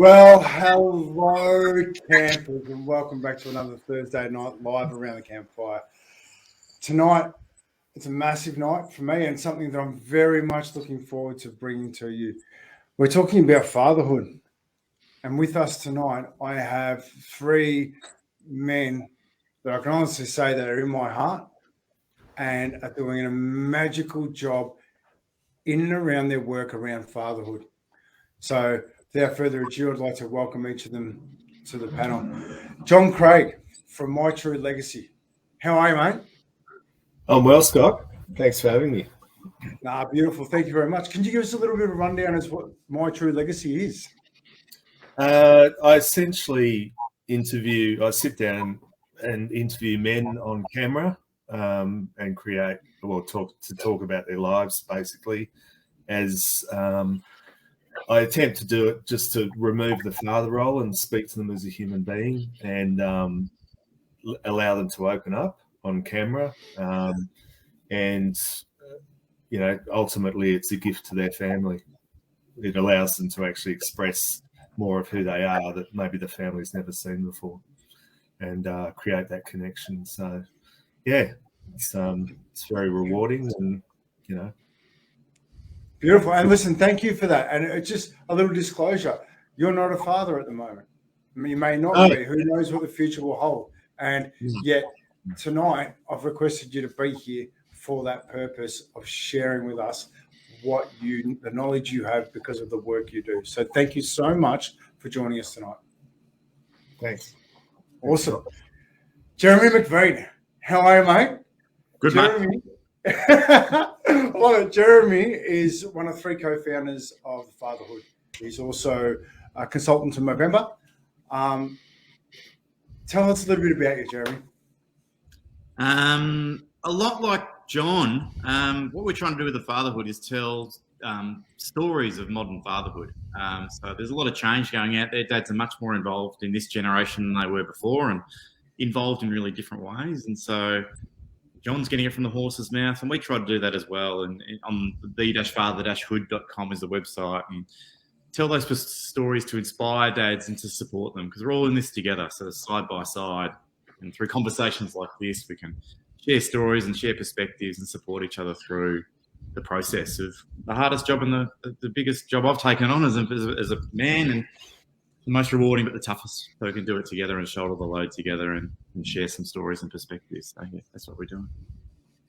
Well, hello, campers, and welcome back to another Thursday night live around the campfire. Tonight, it's a massive night for me and something that I'm very much looking forward to bringing to you. We're talking about fatherhood. And with us tonight, I have three men that I can honestly say that are in my heart and are doing a magical job in and around their work around fatherhood. So without further ado, I'd like to welcome each of them to the panel. Jon Craig from My True Legacy. How are you, mate? I'm well, Scott. Thanks for having me. Beautiful. Thank you very much. Can you give us a little bit of a rundown as what My True Legacy is? I essentially sit down and interview men on camera and talk about their lives, basically, as I attempt to do it just to remove the father role and speak to them as a human being and allow them to open up on camera. Ultimately, it's a gift to their family. It allows them to actually express more of who they are that maybe the family's never seen before, and create that connection. So, yeah, it's very rewarding, and Beautiful. And listen, thank you for that. And it's just a little disclosure. You're not a father at the moment. You may not be. Who knows what the future will hold? And yet tonight, I've requested you to be here for that purpose of sharing with us the knowledge you have because of the work you do. So thank you so much for joining us tonight. Thanks. Awesome. Jeremy Macvean, how are you, mate? Good, Jeremy. I love it. Jeremy is one of three co-founders of Fatherhood. He's also a consultant to Movember. Tell us a little bit about you, Jeremy. A lot like John, what we're trying to do with the Fatherhood is tell stories of modern fatherhood. So there's a lot of change going out there. Dads are much more involved in this generation than they were before, and involved in really different ways. And so John's getting it from the horse's mouth, and we try to do that as well. And on the-father-hood.com is the website, and tell those stories to inspire dads and to support them, because we're all in this together, so side by side. And through conversations like this, we can share stories and share perspectives and support each other through the process of the hardest job and the biggest job I've taken on as a man, and the most rewarding but the toughest. So we can do it together and shoulder the load together and share some stories and perspectives. So yeah, that's what we're doing.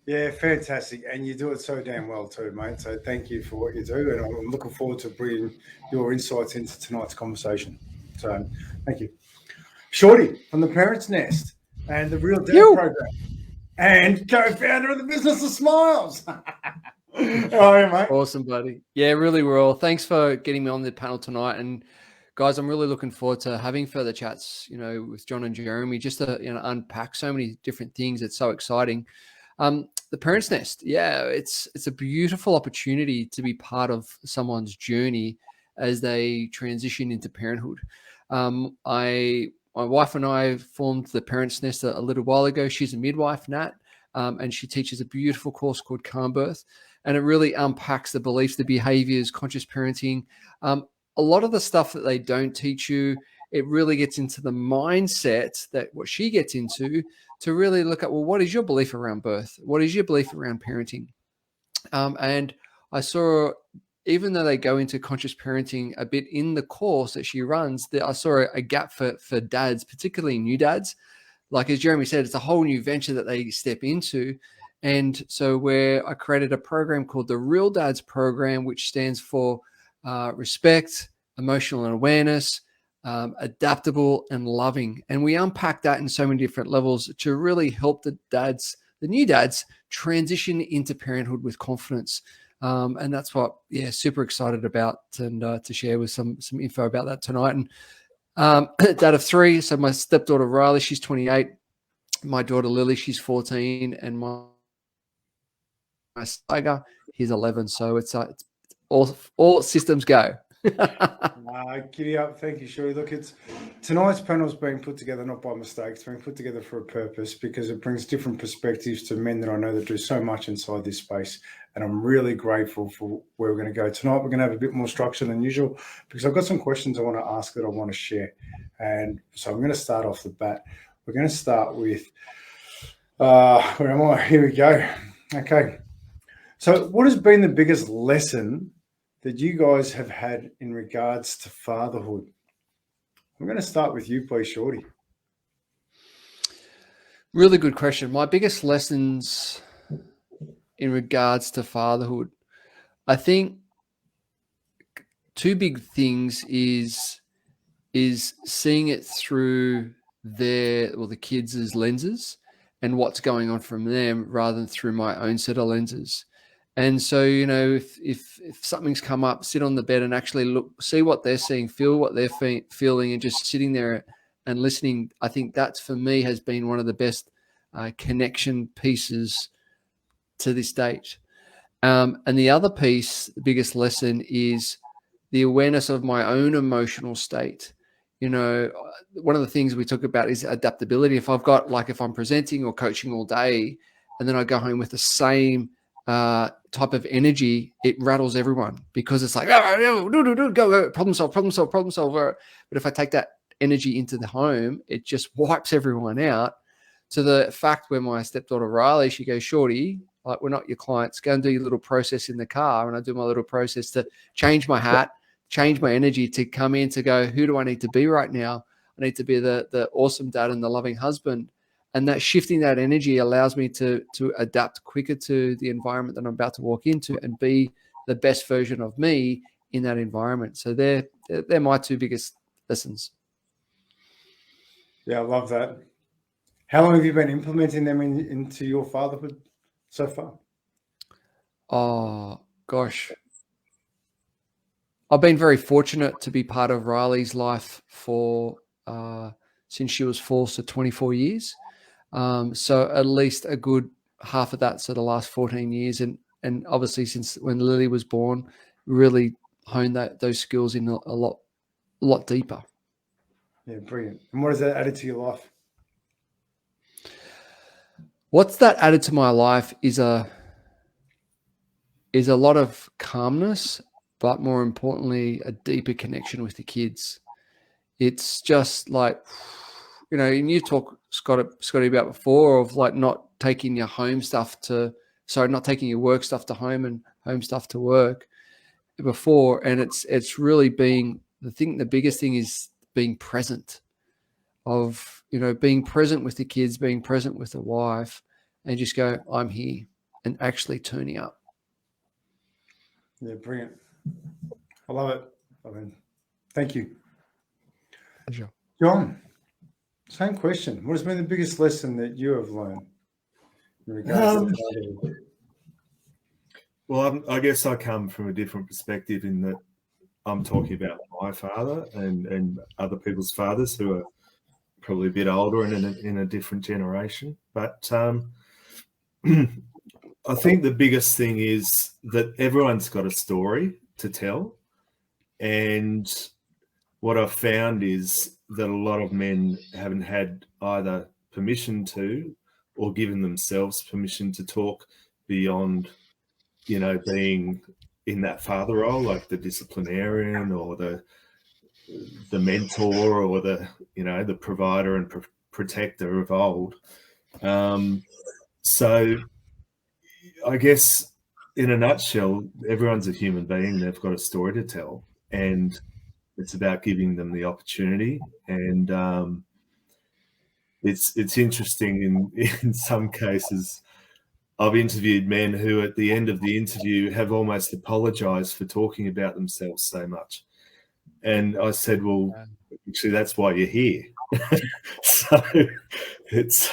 Yeah, fantastic. And you do it so damn well too, mate. So thank you for what you do. And I'm looking forward to bringing your insights into tonight's conversation. So thank you. Shorty from the Parents' Nest and the Real Dad Program and co-founder of the Business of Smiles. How are you, mate? Awesome, buddy. Yeah, really well. Thanks for getting me on the panel tonight. And guys, I'm really looking forward to having further chats, with John and Jeremy, just to unpack so many different things. It's so exciting. The Parents' Nest, yeah, it's a beautiful opportunity to be part of someone's journey as they transition into parenthood. My wife and I formed the Parents' Nest a little while ago. She's a midwife, Nat, and she teaches a beautiful course called Calm Birth, and it really unpacks the beliefs, the behaviors, conscious parenting. A lot of the stuff that they don't teach you, it really gets into the mindset that what she gets into to really look at, well, what is your belief around birth? What is your belief around parenting? And I saw, even though they go into conscious parenting a bit in the course that she runs, I saw a gap for dads, particularly new dads. Like as Jeremy said, it's a whole new venture that they step into. And so I created a program called the Real Dads Program, which stands for respect, emotional awareness, adaptable and loving. And we unpack that in so many different levels to really help the new dads transition into parenthood with confidence. And that's what, super excited about, and to share with some info about that tonight. And dad of three. So my stepdaughter Riley, she's 28. My daughter Lily, she's 14, and my Tiger, he's 11. So it's all systems go. Giddy up. Thank you, Shirley. Look, tonight's panel's being put together not by mistake. It's being put together for a purpose because it brings different perspectives to men that I know that do so much inside this space. And I'm really grateful for where we're going to go. Tonight, we're going to have a bit more structure than usual because I've got some questions I want to ask that I want to share. And so I'm going to start off the bat. We're going to start with, where am I? Here we go. Okay. So what has been the biggest lesson that you guys have had in regards to fatherhood? I'm going to start with you, please, Shorty. Really good question. My biggest lessons in regards to fatherhood, I think two big things is seeing it through the kids' lenses and what's going on from them rather than through my own set of lenses. And so, if something's come up, sit on the bed and actually look, see what they're seeing, feel what they're feeling, and just sitting there and listening. I think that's, for me, has been one of the best connection pieces to this date. And the other piece, the biggest lesson, is the awareness of my own emotional state. One of the things we talk about is adaptability. If I'm presenting or coaching all day, and then I go home with the same type of energy, it rattles everyone because it's like, go, problem solve. But if I take that energy into the home, it just wipes everyone out. To the fact where my stepdaughter Riley, she goes, Shorty, like, we're not your clients. Go and do your little process in the car. And I do my little process to change my hat, change my energy, to come in to go, who do I need to be right now? I need to be the awesome dad and the loving husband. And that shifting that energy allows me to adapt quicker to the environment that I'm about to walk into and be the best version of me in that environment. So they're my two biggest lessons. Yeah, I love that. How long have you been implementing them into your fatherhood so far? Oh, gosh. I've been very fortunate to be part of Riley's life for since she was 4, so 24 years. So at least a good half of that, so the last 14 years. And obviously since when Lily was born, really honed those skills in a lot deeper. Yeah, brilliant. And what has that added to your life? What's that added to my life is a lot of calmness, but more importantly, a deeper connection with the kids. It's just like, and you talk, Scotty, about before of like not taking your not taking your work stuff to home and home stuff to work before. And it's really being the biggest thing is being present, being present with the kids, being present with the wife, and just go, I'm here, and actually turning up. Yeah, brilliant. I love it. Thank you. Pleasure. Jon, same question. What has been the biggest lesson that you have learned in regards to fatherhood? Well, I guess I come from a different perspective in that I'm talking about my father and other people's fathers who are probably a bit older and in a different generation. But I think the biggest thing is that everyone's got a story to tell. And what I've found is that a lot of men haven't had either permission to or given themselves permission to talk beyond, being in that father role, like the disciplinarian or the mentor or the provider and protector of old. So I guess in a nutshell, everyone's a human being. They've got a story to tell, and it's about giving them the opportunity. And it's interesting in some cases. I've interviewed men who at the end of the interview have almost apologized for talking about themselves so much. And I said, well, actually, that's why you're here. So it's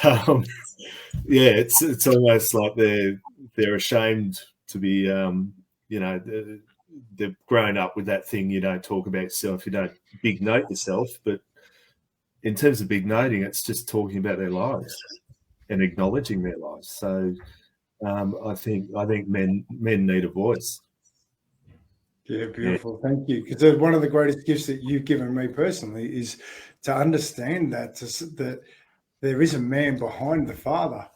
it's almost like they're ashamed to be, they've grown up with that thing. You don't talk about yourself. You don't big note yourself. But in terms of big noting, it's just talking about their lives and acknowledging their lives. So I think men need a voice. Yeah, beautiful. Thank you. Because one of the greatest gifts that you've given me personally is to understand that there is a man behind the father,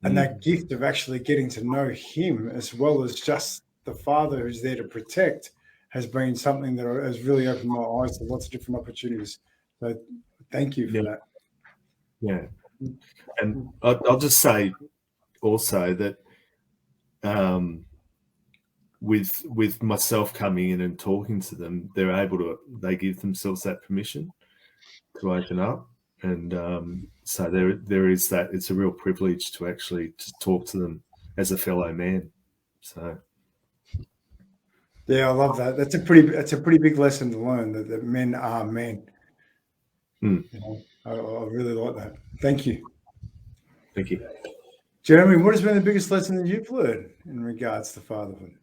and that gift of actually getting to know him as well as just the father who's there to protect has been something that has really opened my eyes to lots of different opportunities. So thank you for that. Yeah. And I'll just say also that with myself coming in and talking to them, they give themselves that permission to open up. And so there is that. It's a real privilege to actually talk to them as a fellow man. So yeah, I love that. That's a pretty big lesson to learn, that men are men. You know, I really like that. Thank you. Thank you. Jeremy, what has been the biggest lesson that you've learned in regards to fatherhood?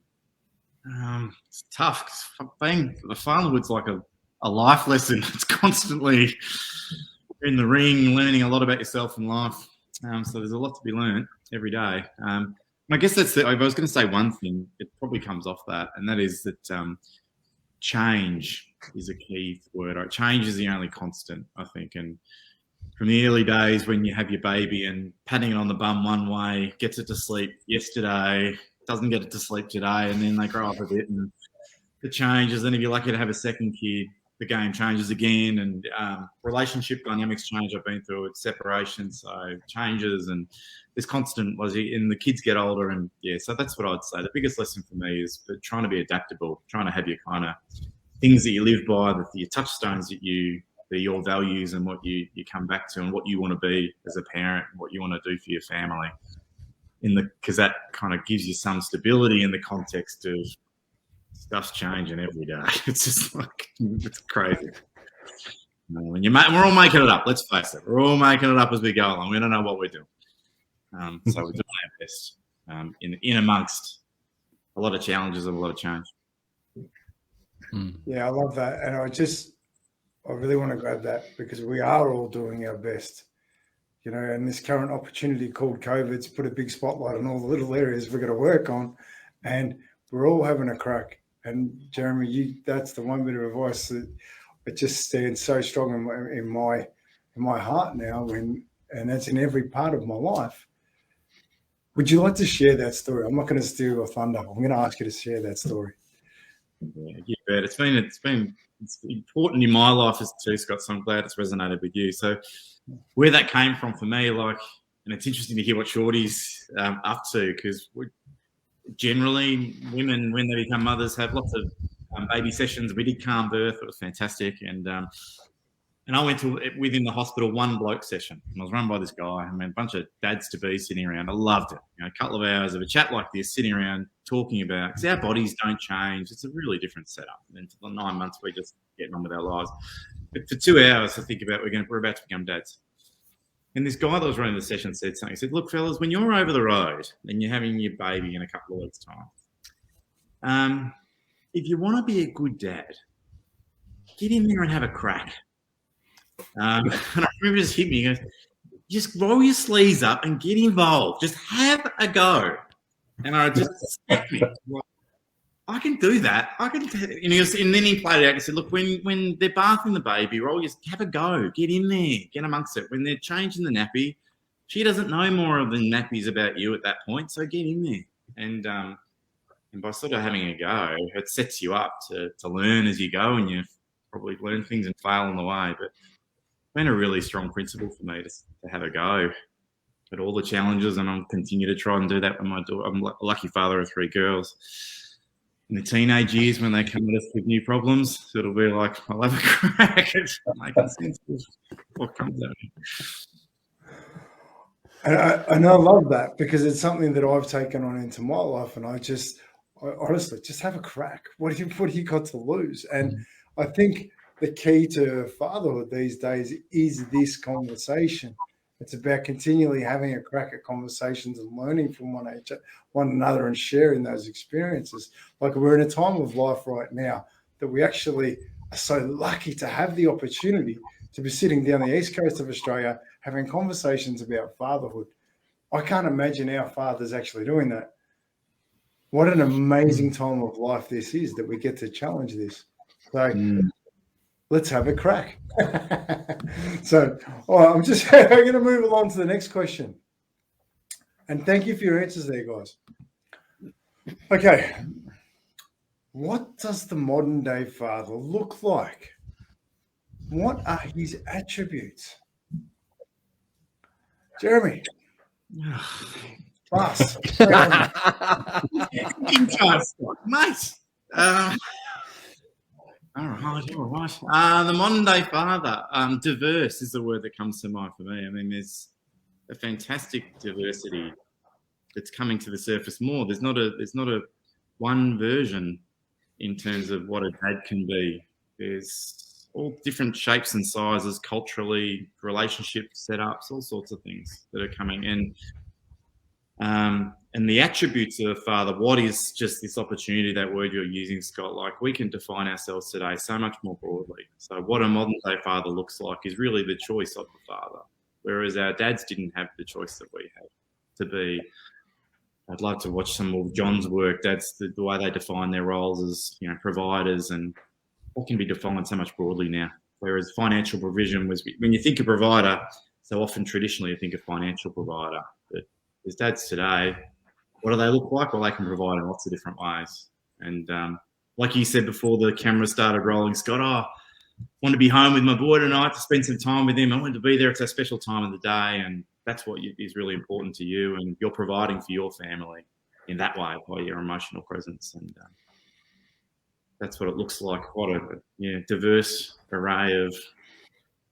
It's tough. 'Cause being the fatherhood's like a life lesson. It's constantly in the ring, learning a lot about yourself and life. So there's a lot to be learned every day. I guess if I was going to say one thing, it probably comes off that, and that is that change is a key word. Right? Change is the only constant, I think. And from the early days when you have your baby and patting it on the bum one way, gets it to sleep yesterday, doesn't get it to sleep today, and then they grow up a bit and it changes. Then if you're lucky to have a second kid, the game changes again, and relationship dynamics change. I've been through it, separation, so changes, and there's constant, and the kids get older, and yeah, so that's what I'd say. The biggest lesson for me is trying to be adaptable, trying to have your kind of things that you live by, your touchstones that your values and what you come back to, and what you want to be as a parent, and what you want to do for your family. Because that kind of gives you some stability in the context of stuff's changing every day. It's just like, it's crazy. And we're all making it up. Let's face it. We're all making it up as we go along. We don't know what we're doing. So we're doing our best in amongst a lot of challenges and a lot of change. Yeah, I love that. And I really want to grab that, because we are all doing our best. You know, and this current opportunity called COVID's put a big spotlight on all the little areas we've got to work on, and we're all having a crack. And Jeremy, that's the one bit of advice that it just stands so strong in my heart now, and that's in every part of my life. Would you like to share that story? I'm not going to steal your thunder. I'm going to ask you to share that story. Yeah, you bet. It's important in my life as too, Scott. So I'm glad it's resonated with you. So where that came from for me, and it's interesting to hear what Shorty's up to, because generally women, when they become mothers, have lots of baby sessions. We did calm birth. It was fantastic. And I went to, within the hospital, one bloke session. And I was run by this guy. I mean, a bunch of dads-to-be sitting around. I loved it. You know, a couple of hours of a chat like this, sitting around talking about, because our bodies don't change. It's a really different setup. And for the 9 months, we're just getting on with our lives. But for 2 hours, I think about we're about to become dads. And this guy that was running the session said something. He said, look, fellas, when you're over the road and you're having your baby in a couple of weeks' time, if you want to be a good dad, get in there and have a crack. And I remember just hit me. He goes, just roll your sleeves up and get involved. Just have a go. And I just said, I can do that. And then he played it out and said, look, when they're bathing the baby, have a go. Get in there. Get amongst it. When they're changing the nappy, she doesn't know more of the nappies about you at that point, so get in there. And by sort of having a go, it sets you up to learn as you go, and you probably learn things and fail on the way. But it's been a really strong principle for me to have a go at all the challenges, and I'll continue to try and do that with my daughter. I'm a lucky father of 3 girls. In the teenage years, when they come at us with new problems, it'll be like, I'll have a crack at making sense of what comes at me. And I love that, because it's something that I've taken on into my life, and I honestly just have a crack. What do you got to lose? And I think the key to fatherhood these days is this conversation. It's about continually having a crack at conversations and learning from one another and sharing those experiences. Like, we're in a time of life right now that we actually are so lucky to have the opportunity to be sitting down the east coast of Australia having conversations about fatherhood. I can't imagine our fathers actually doing that. what an amazing time of life this is that we get to challenge this. So let's have a crack. So I'm going to move along to the next question. And thank you for your answers there, guys. Okay. What does the modern day father look like? What are his attributes? Jeremy. Pass. Mate. All right. The modern day father, diverse is the word that comes to mind for me. I mean, there's a fantastic diversity that's coming to the surface more. There's not a one version in terms of what a dad can be. There's all different shapes and sizes, culturally, relationship setups, all sorts of things that are coming in. And the attributes of a father, what is just this opportunity, that word you're using, Scott, like we can define ourselves today so much more broadly. So what a modern day father looks like is really the choice of the father, whereas our dads didn't have the choice that we had to be. I'd like to watch some of Jon's work. That's the way they define their roles as, providers, and what can be defined so much broadly now. Whereas financial provision was, when you think of provider, so often traditionally you think of financial provider, but as dads today, what do they look like? Well, they can provide in lots of different ways. And like you said before the camera started rolling, Scott, I want to be home with my boy tonight to spend some time with him. I want to be there. It's a special time of the day, and that's what is really important to you, and you're providing for your family in that way by your emotional presence. And that's what it looks like. What a diverse array of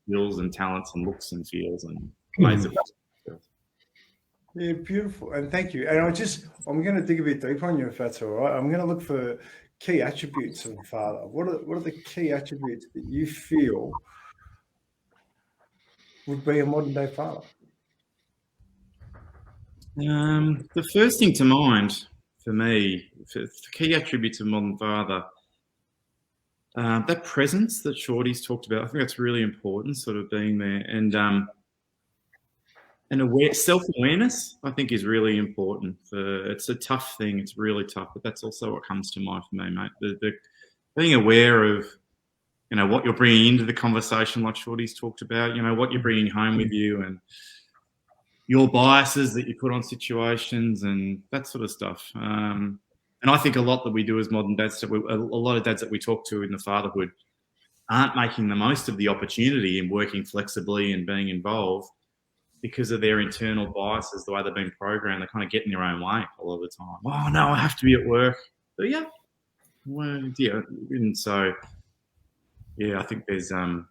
skills and talents and looks and feels and ways of. Yeah, beautiful. And thank you. And I'm going to dig a bit deeper on you, if that's all right. I'm going to look for key attributes of a father. What are the key attributes that you feel would be a modern day father? The first thing to mind for me, for key attributes of modern father, that presence that Shorty's talked about, I think that's really important, sort of being there. And self-awareness, I think, is really important. It's a tough thing. It's really tough, but that's also what comes to mind for me, mate. The being aware of, what you're bringing into the conversation, like Shorty's talked about, what you're bringing home with you, and your biases that you put on situations and that sort of stuff. And I think a lot that we do as modern dads, a lot of dads that we talk to in the fatherhood aren't making the most of the opportunity in working flexibly and being involved, because of their internal biases, the way they've been programmed. They kind of get in their own way a lot of the time. Oh, no, I have to be at work. But yeah. Well, yeah. And so, yeah, I think there's, kind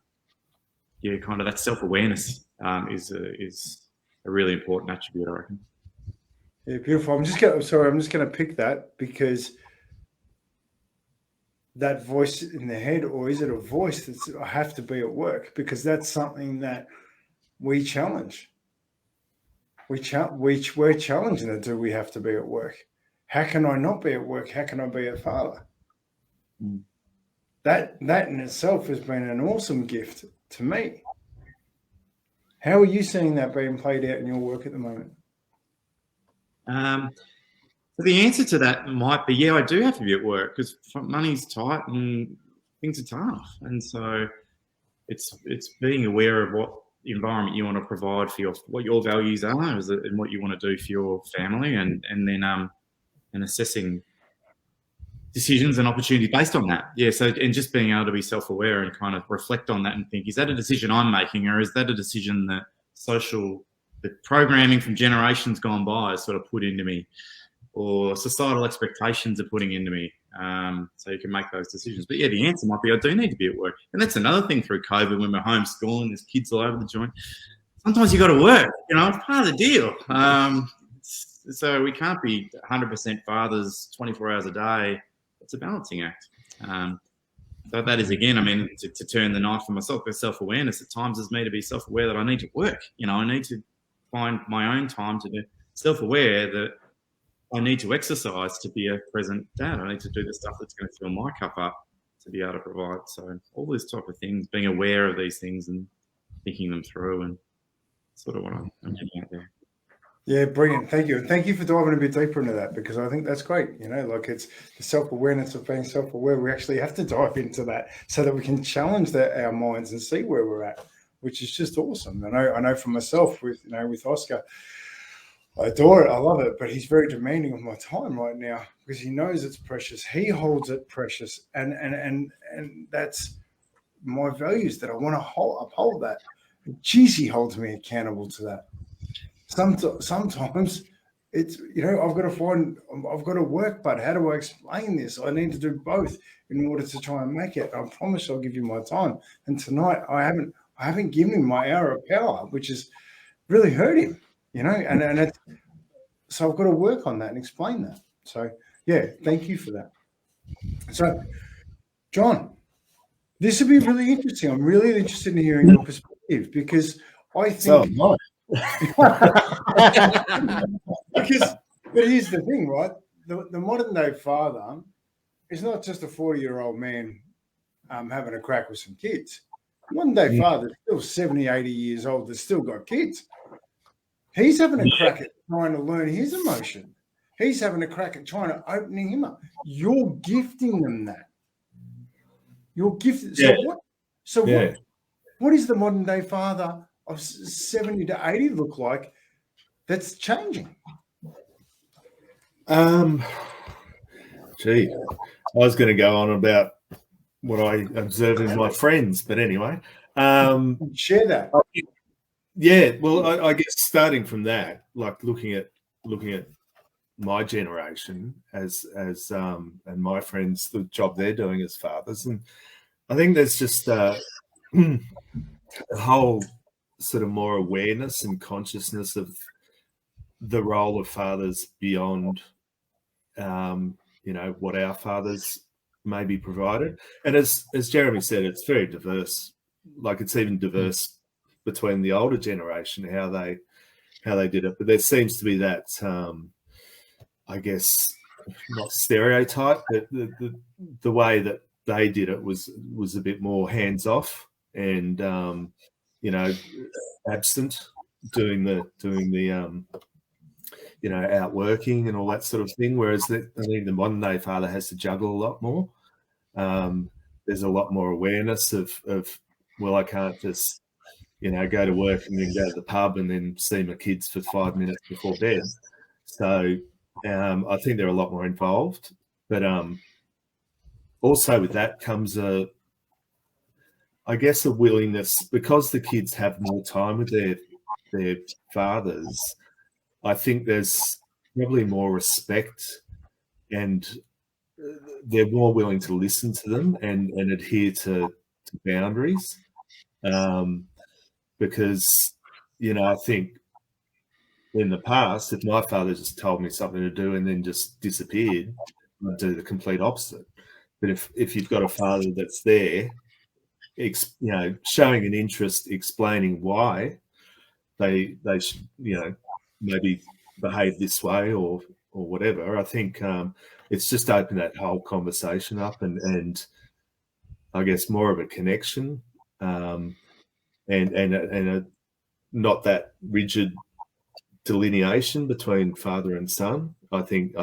of that self-awareness is a really important attribute, I reckon. Yeah, beautiful. I'm just going to pick that, because that voice in the head, or is it a voice that's, I have to be at work? Because that's something that we challenge. We're challenging it. Do we have to be at work? How can I not be at work? How can I be a father? That in itself has been an awesome gift to me. How are you seeing that being played out in your work at the moment? So the answer to that might be, I do have to be at work, because money's tight and things are tough. And so it's being aware of what environment you want to provide for what your values are, and what you want to do for your family, and then and assessing decisions and opportunities based on that. And just being able to be self-aware and kind of reflect on that and think, is that a decision I'm making, or is that a decision that the programming from generations gone by has sort of put into me, or societal expectations are putting into me? So you can make those decisions. But the answer might be, I do need to be at work. And that's another thing through COVID, when we're homeschooling, there's kids all over the joint. Sometimes you got to work, it's part of the deal. So we can't be 100% fathers 24 hours a day. It's a balancing act. So that is, again, to turn the knife for myself, with self-awareness at times is me to be self-aware that I need to work. I need to find my own time to be self-aware that I need to exercise to be a present dad. I need to do the stuff that's going to fill my cup up to be able to provide. So all these type of things, being aware of these things and thinking them through, and sort of what I'm getting out there. Yeah, brilliant. Thank you. And thank you for diving a bit deeper into that, because I think that's great. Like it's the self-awareness of being self-aware. We actually have to dive into that so that we can challenge our minds and see where we're at, which is just awesome. I know for myself with Oscar, I adore it. I love it, but he's very demanding of my time right now because he knows it's precious. He holds it precious. And that's my values that I want to uphold that. Geez, he holds me accountable to that. Sometimes it's, I've got to work, but how do I explain this? I need to do both in order to try and make it. I promise I'll give you my time. And tonight I haven't given him my hour of power, which has really hurt him, and it's, so I've got to work on that and explain that. So yeah, thank you for that. So Jon, this would be really interesting. I'm really interested in hearing your perspective, because I think but here's the thing, right? The modern day father is not just a 40-year-old man having a crack with some kids. Modern day father is still 70, 80 years old that's still got kids. He's having a crack at trying to learn his emotion. He's having a crack at trying to opening him up. You're gifting them that. You're gifted. So what is the modern day father of 70 to 80 look like that's changing? Gee, I was going to go on about what I observe in my friends, but anyway, share that. Yeah, well, I guess starting from that, like looking at my generation as and my friends, the job they're doing as fathers, and I think there's just a whole sort of more awareness and consciousness of the role of fathers beyond, what our fathers maybe provided. And as Jeremy said, it's very diverse. Like it's even diverse between the older generation, how they did it. But there seems to be that, I guess, not stereotype, but the way that they did it was a bit more hands off and absent, doing the outworking and all that sort of thing. Whereas I think the modern day father has to juggle a lot more. There's a lot more awareness of well, I can't just go to work and then go to the pub and then see my kids for 5 minutes before bed. So I think they're a lot more involved. But also with that comes a willingness, because the kids have more time with their fathers. I think there's probably more respect, and they're more willing to listen to them and adhere to boundaries. Because, I think in the past, if my father just told me something to do and then just disappeared, I'd do the complete opposite. But if you've got a father that's there, showing an interest, explaining why they should, maybe behave this way or whatever, I think it's just opened that whole conversation up and I guess more of a connection, and a not that rigid delineation between father and son. I think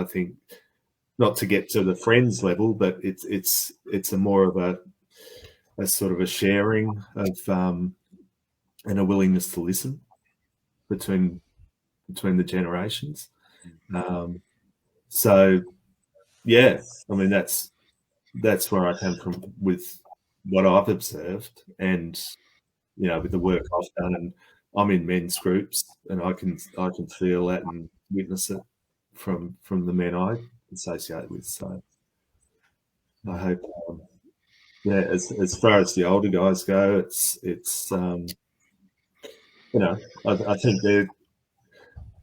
not to get to the friends level, but it's a more of a sort of a sharing of and a willingness to listen between the generations. So yeah, I mean that's where I come from with what I've observed, and with the work I've done, and I'm in men's groups, and I can feel that and witness it from the men I associate with. So I hope, as far as the older guys go, it's I think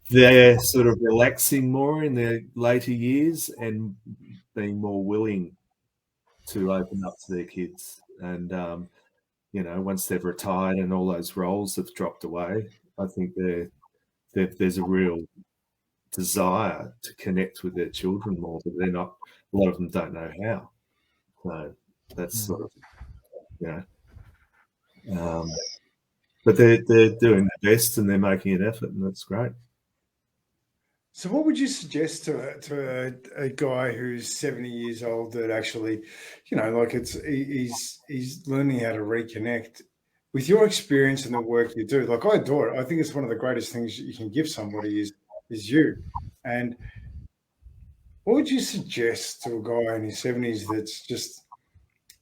they're sort of relaxing more in their later years and being more willing to open up to their kids. And once they've retired and all those roles have dropped away, I think there's a real desire to connect with their children more, but they're not. A lot of them don't know how. So that's sort of, but they're doing their best and they're making an effort, and that's great. So what would you suggest to a guy who's 70 years old that actually, like he's learning how to reconnect with your experience and the work you do? Like, I adore it. I think it's one of the greatest things you can give somebody is you. And what would you suggest to a guy in his 70s that's just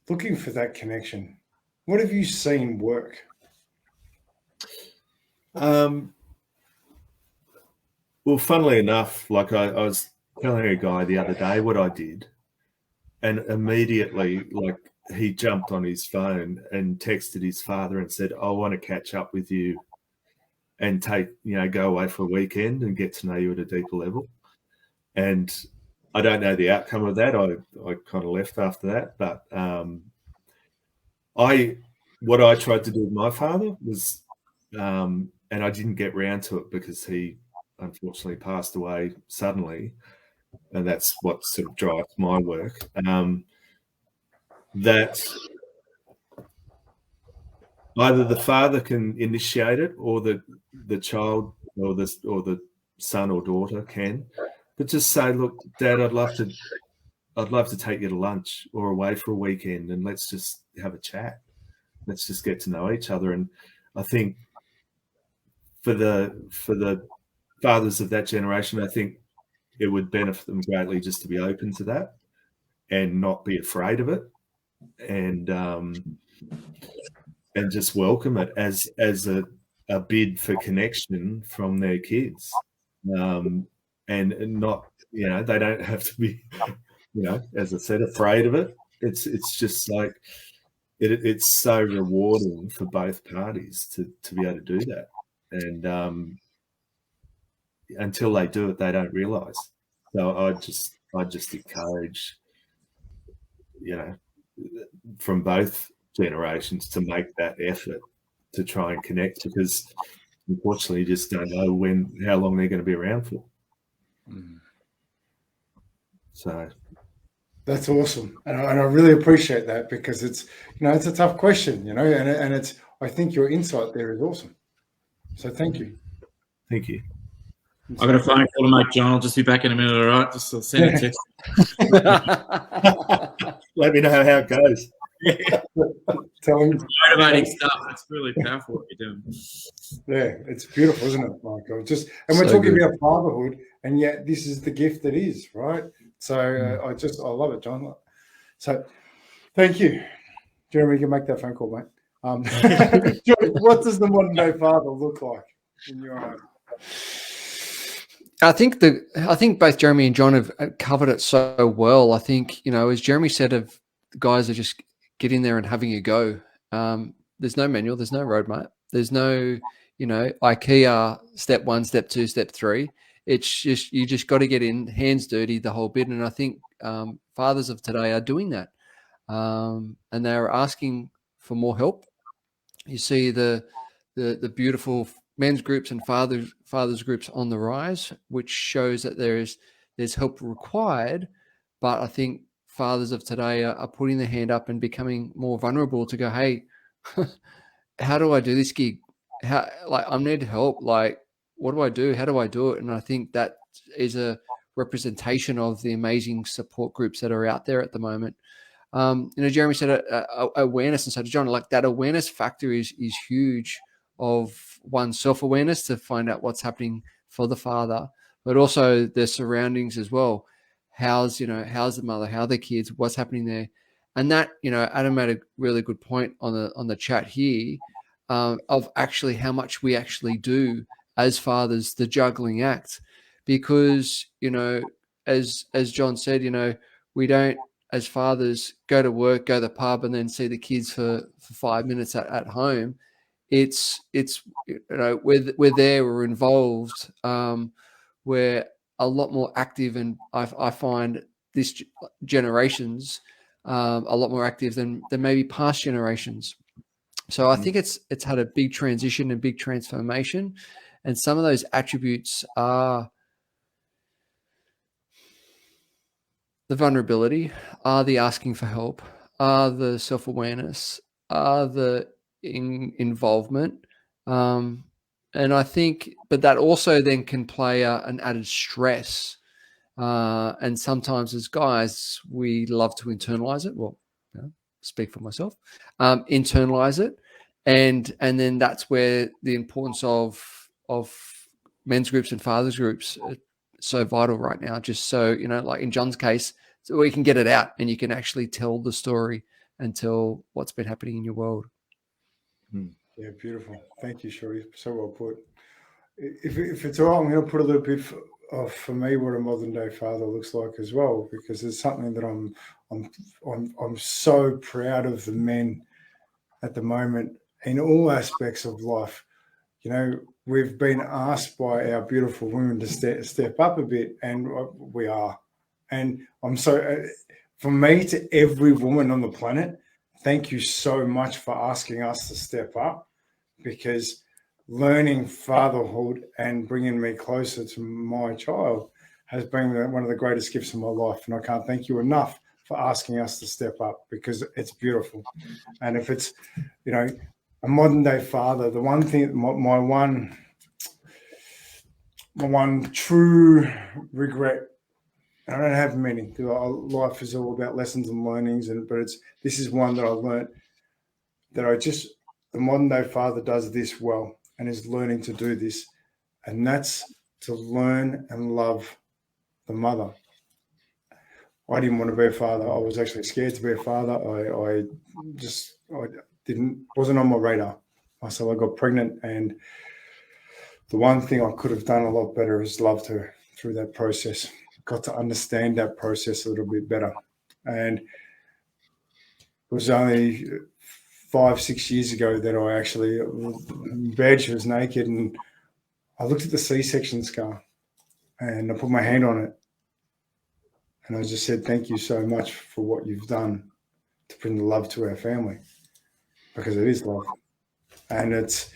looking for that connection? What have you seen work? Well, funnily enough, like I was telling a guy the other day what I did, and immediately, like, he jumped on his phone and texted his father and said, "I want to catch up with you and go away for a weekend and get to know you at a deeper level." And I don't know the outcome of that. I kind of left after that, but what I tried to do with my father was, and I didn't get round to it because he unfortunately passed away suddenly, and that's what sort of drives my work. That either the father can initiate it, or the child, or the son or daughter can, but just say, "Look, Dad, I'd love to take you to lunch or away for a weekend, and let's just have a chat. Let's just get to know each other." And I think for the fathers of that generation, I think it would benefit them greatly just to be open to that and not be afraid of it, and just welcome it as a bid for connection from their kids, and not, they don't have to be, as I said, afraid of it. It's just like it's so rewarding for both parties to be able to do that, and until they do it, they don't realize. So I just encourage, from both generations to make that effort to try and connect, because unfortunately you just don't know how long they're going to be around for. So that's awesome, and I really appreciate that, because it's it's a tough question, and it's, I think your insight there is awesome. So thank you. Thank you. I've got a phone call to make, John. I'll just be back in a minute, all right? Just send a text. Let me know how it goes. Tell him. Motivating stuff. It's really powerful what you're doing. Yeah, it's beautiful, isn't it, Michael? And we're So talking good. about fatherhood, and yet this is the gift that is, right? So I love it, John. So thank you. Jeremy, you can make that phone call, mate. John, what does the modern day father look like in your home? I think both Jeremy and John have covered it so well. I think, as Jeremy said, of guys are just get in there and having a go. There's no manual, there's no roadmap, there's no, IKEA step 1, step 2, step 3. It's just, you just got to get in, hands dirty, the whole bit. And I think fathers of today are doing that, and they're asking for more help. You see the beautiful men's groups and fathers groups on the rise, which shows that there's help required. But I think fathers of today are putting their hand up and becoming more vulnerable to go, hey, how do I do this gig? I need help. Like, what do I do? How do I do it? And I think that is a representation of the amazing support groups that are out there at the moment. Jeremy said awareness, and so John, like, that awareness factor is huge, of one's self-awareness to find out what's happening for the father, but also their surroundings as well. How's the mother, how are the kids, what's happening there? And that, Adam made a really good point on the chat here, of actually how much we actually do as fathers, the juggling act, because, as John said, we don't, as fathers, go to work, go to the pub, and then see the kids for 5 minutes at home. It's we're there, we're involved, we're a lot more active, and I find this generations a lot more active than maybe past generations. So I think it's had a big transition and big transformation, and some of those attributes are the vulnerability, are the asking for help, are the self-awareness, are the involvement, and I think, but that also then can play an added stress. And sometimes as guys, we love to internalize it. Well, speak for myself, internalize it. And then that's where the importance of men's groups and fathers groups are so vital right now. Just so, like in Jon's case, so we can get it out and you can actually tell the story and tell what's been happening in your world. Yeah, beautiful. Thank you, Shorty. So well put. If it's all right, I'm going to put a little bit for me what a modern day father looks like as well, because it's something that I'm so proud of the men at the moment in all aspects of life. We've been asked by our beautiful women to step up a bit, and we are. And I'm so, for me, to every woman on the planet, thank you so much for asking us to step up, because learning fatherhood and bringing me closer to my child has been one of the greatest gifts of my life. And I can't thank you enough for asking us to step up, because it's beautiful. And if it's, a modern day father, the one thing, my one true regret, I don't have many, because life is all about lessons and learnings, but this is one that I learned, that the modern day father does this well and is learning to do this, and that's to learn and love the mother. I didn't want to be a father. I was actually scared to be a father. I wasn't on my radar. So I got pregnant, and the one thing I could have done a lot better is loved her through that process. Got to understand that process a little bit better. And it was only 5-6 years ago that I actually, bed, she was naked, and I looked at the C-section scar and I put my hand on it. And I just said, thank you so much for what you've done to bring the love to our family, because it is love. And it's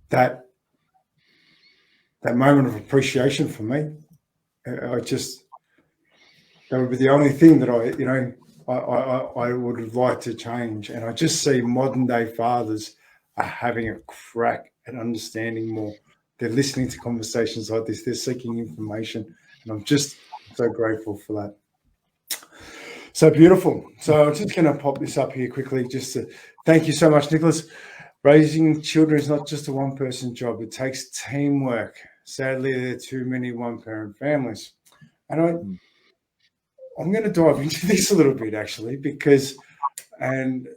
that moment of appreciation for me. That would be the only thing that I would like to change. And I just see modern day fathers are having a crack at understanding more. They're listening to conversations like this. They're seeking information. And I'm just so grateful for that. So beautiful. So I'm just going to pop this up here quickly, just to thank you so much, Nicholas. Raising children is not just a one-person job. It takes teamwork. Sadly, there are too many one-parent families. And I'm going to dive into this a little bit, actually, because, and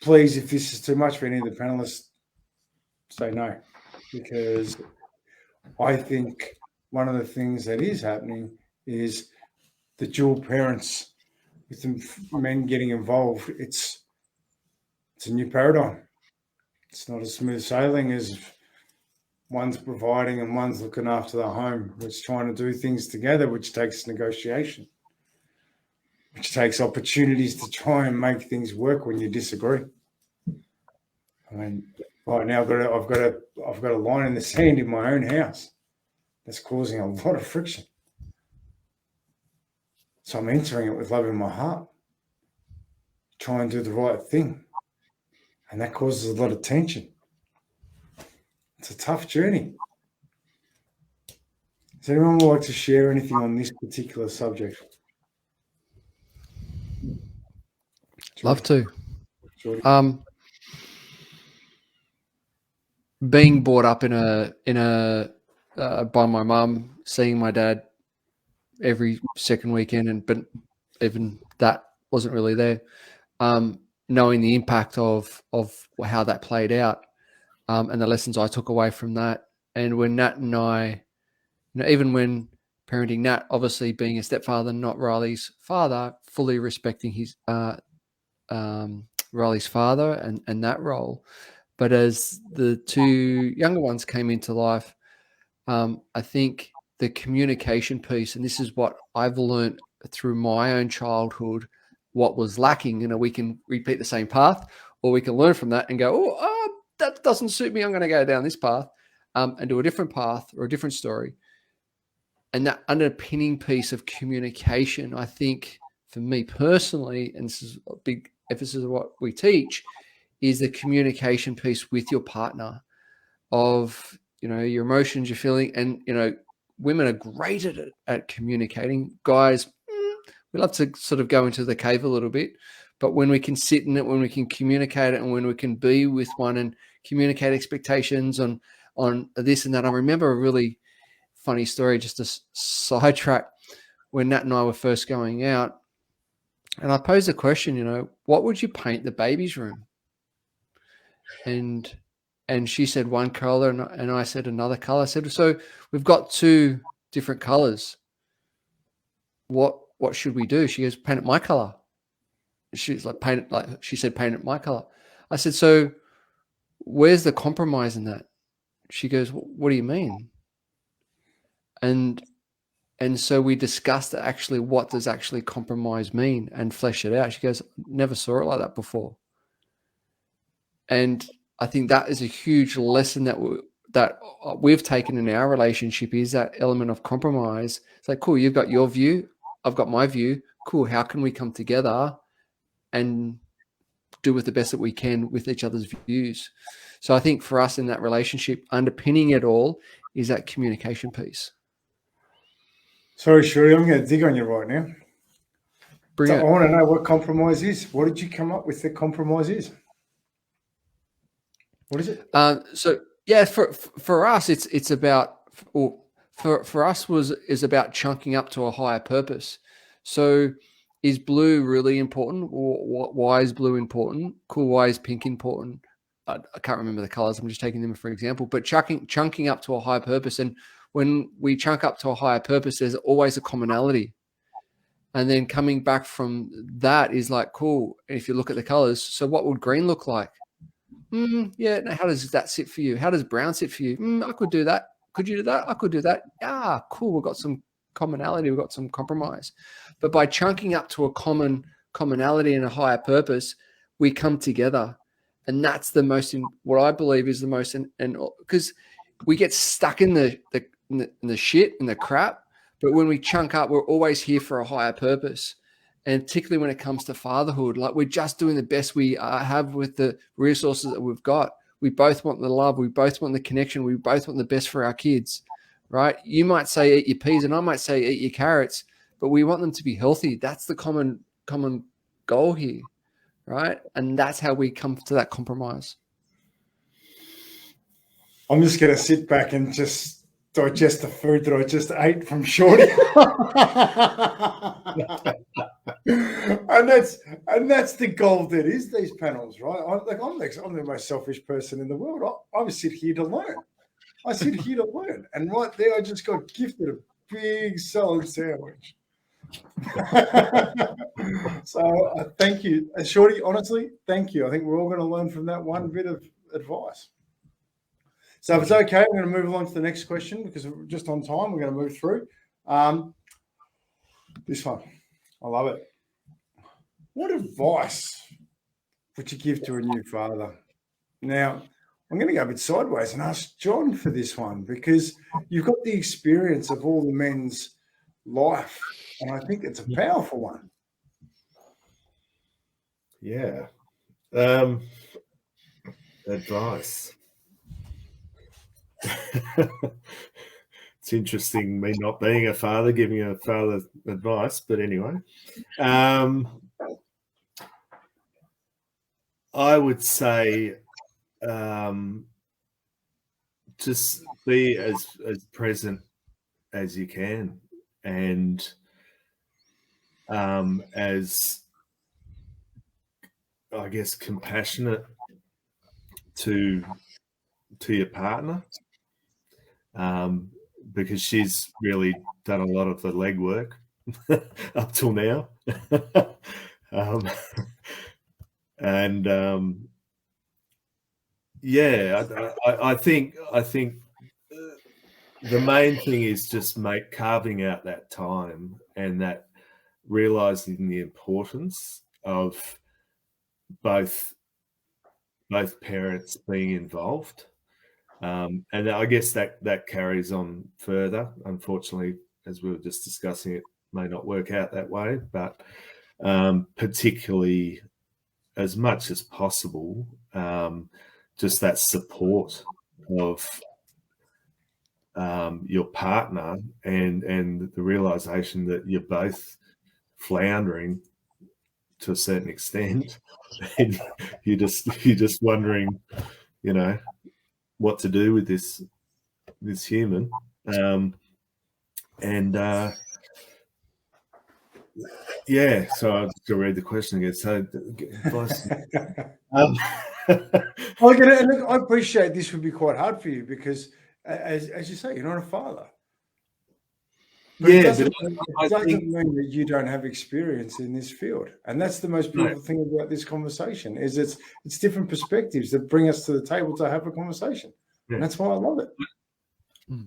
please, if this is too much for any of the panelists, say no, because I think one of the things that is happening is the dual parents, with the men getting involved. It's a new paradigm. It's not as smooth sailing as one's providing and one's looking after the home. It's trying to do things together, which takes negotiation, which takes opportunities to try and make things work when you disagree. I mean, right now I've got a line in the sand in my own house that's causing a lot of friction. So I'm entering it with love in my heart, try and do the right thing. And that causes a lot of tension. It's a tough journey. Does anyone like to share anything on this particular subject? Love to. Being brought up in a by my mum, seeing my dad every second weekend, but even that wasn't really there. Knowing the impact of how that played out, and the lessons I took away from that. And when Nat and I, even when parenting Nat, obviously being a stepfather, not Riley's father, fully respecting his Riley's father and that role. But as the two younger ones came into life, I think the communication piece, and this is what I've learned through my own childhood, what was lacking. We can repeat the same path, or we can learn from that and go, oh, that doesn't suit me. I'm going to go down this path and do a different path or a different story. And that underpinning piece of communication, I think for me personally, and this is a big emphasis of what we teach, is the communication piece with your partner of your emotions, your feeling, and women are great at communicating. Guys, we love to sort of go into the cave a little bit, but when we can sit in it, when we can communicate it, and when we can be with one and communicate expectations on this and that. I remember a really funny story, just a sidetrack, when Nat and I were first going out, and I posed a question, what would you paint the baby's room? And she said one color, and I said another color. I said, so we've got two different colors. What should we do? She goes, paint it my color. She's like, paint it, like she said, paint it my color. I said, so where's the compromise in that? She goes, what do you mean? And so we discussed actually what does actually compromise mean and flesh it out. She goes, never saw it like that before. And I think that is a huge lesson that we've taken in our relationship, is that element of compromise. It's like, cool, you've got your view, I've got my view. Cool, how can we come together and do with the best that we can with each other's views? So I think for us in that relationship, underpinning it all is that communication piece. Sorry, Shuri, I'm going to dig on you right now. Bring it. I want to know what compromise is. What did you come up with that compromise is? What is it? So yeah, for us, it's about, or for us is about chunking up to a higher purpose. So is blue really important? Or why is blue important? Cool. Why is pink important? I can't remember the colors. I'm just taking them for example, but chunking up to a higher purpose. And when we chunk up to a higher purpose, there's always a commonality. And then coming back from that is like, cool. If you look at the colors, so what would green look like? Yeah. Now, how does that sit for you? How does brown sit for you? I could do that. Could you do that? I could do that. Yeah, cool. We've got some commonality. We've got some compromise. But by chunking up to a commonality and a higher purpose, we come together. And that's the most, what I believe is the most, and because we get stuck in the shit and the crap, but when we chunk up, we're always here for a higher purpose. And particularly when it comes to fatherhood, like we're just doing the best we have with the resources that we've got. We both want the love. We both want the connection. We both want the best for our kids, right? You might say eat your peas and I might say eat your carrots, but we want them to be healthy. That's the common goal here, right? And that's how we come to that compromise. I'm just going to sit back and just digest the food that I just ate from Shorty. and that's the goal that is these panels, right? I'm the most selfish person in the world. I sit here to learn. And right there, I just got gifted a big solid sandwich. So thank you. Shorty, honestly, thank you. I think we're all going to learn from that one bit of advice. So if it's okay, we're going to move along to the next question because we're just on time. We're going to move through. This one, I love it. What advice would you give to a new father? Now, I'm going to go a bit sideways and ask Jon for this one because you've got the experience of all the men's life, and I think it's a powerful one. Yeah. Advice. It's interesting me not being a father, giving a father advice, but anyway. I would say just be as present as you can and as, I guess, compassionate to your partner, because she's really done a lot of the legwork up till now. I think the main thing is just carving out that time and that realizing the importance of both parents being involved. And I guess that carries on further. Unfortunately, as we were just discussing, it may not work out that way, but particularly as much as possible, just that support of your partner, and the realization that you're both floundering to a certain extent, and you're just wondering, what to do with this human. So I'll just go read the question again. So I appreciate this would be quite hard for you because, as you say, you're not a father. But it doesn't mean that you don't have experience in this field, and that's the most beautiful thing about this conversation. Is it's different perspectives that bring us to the table to have a conversation, and that's why I love it.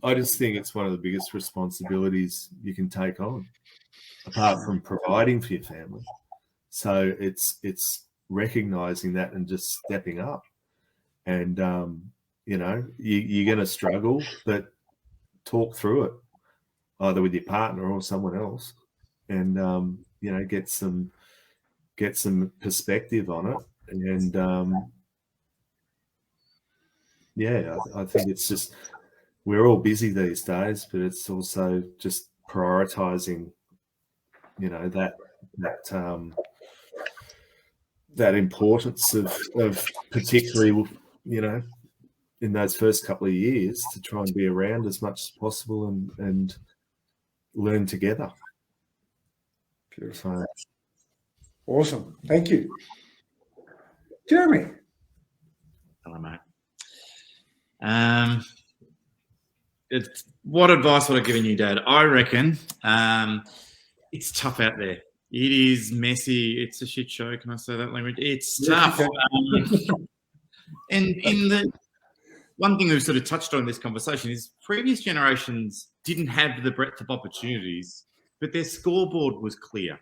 I just think it's one of the biggest responsibilities you can take on, apart from providing for your family. So it's recognizing that and just stepping up. And you're going to struggle, but talk through it, either with your partner or someone else, and get some perspective on it. And I think it's just, we're all busy these days, but it's also just prioritizing, that importance of particularly, in those first couple of years, to try and be around as much as possible and learn together. Beautiful. Awesome. Thank you. Jeremy. Hello, mate. What advice would I give you, Dad? I reckon it's tough out there. It is messy. It's a shit show. Can I say that language? It's tough. And in the one thing we've sort of touched on in this conversation is previous generations didn't have the breadth of opportunities, but their scoreboard was clear.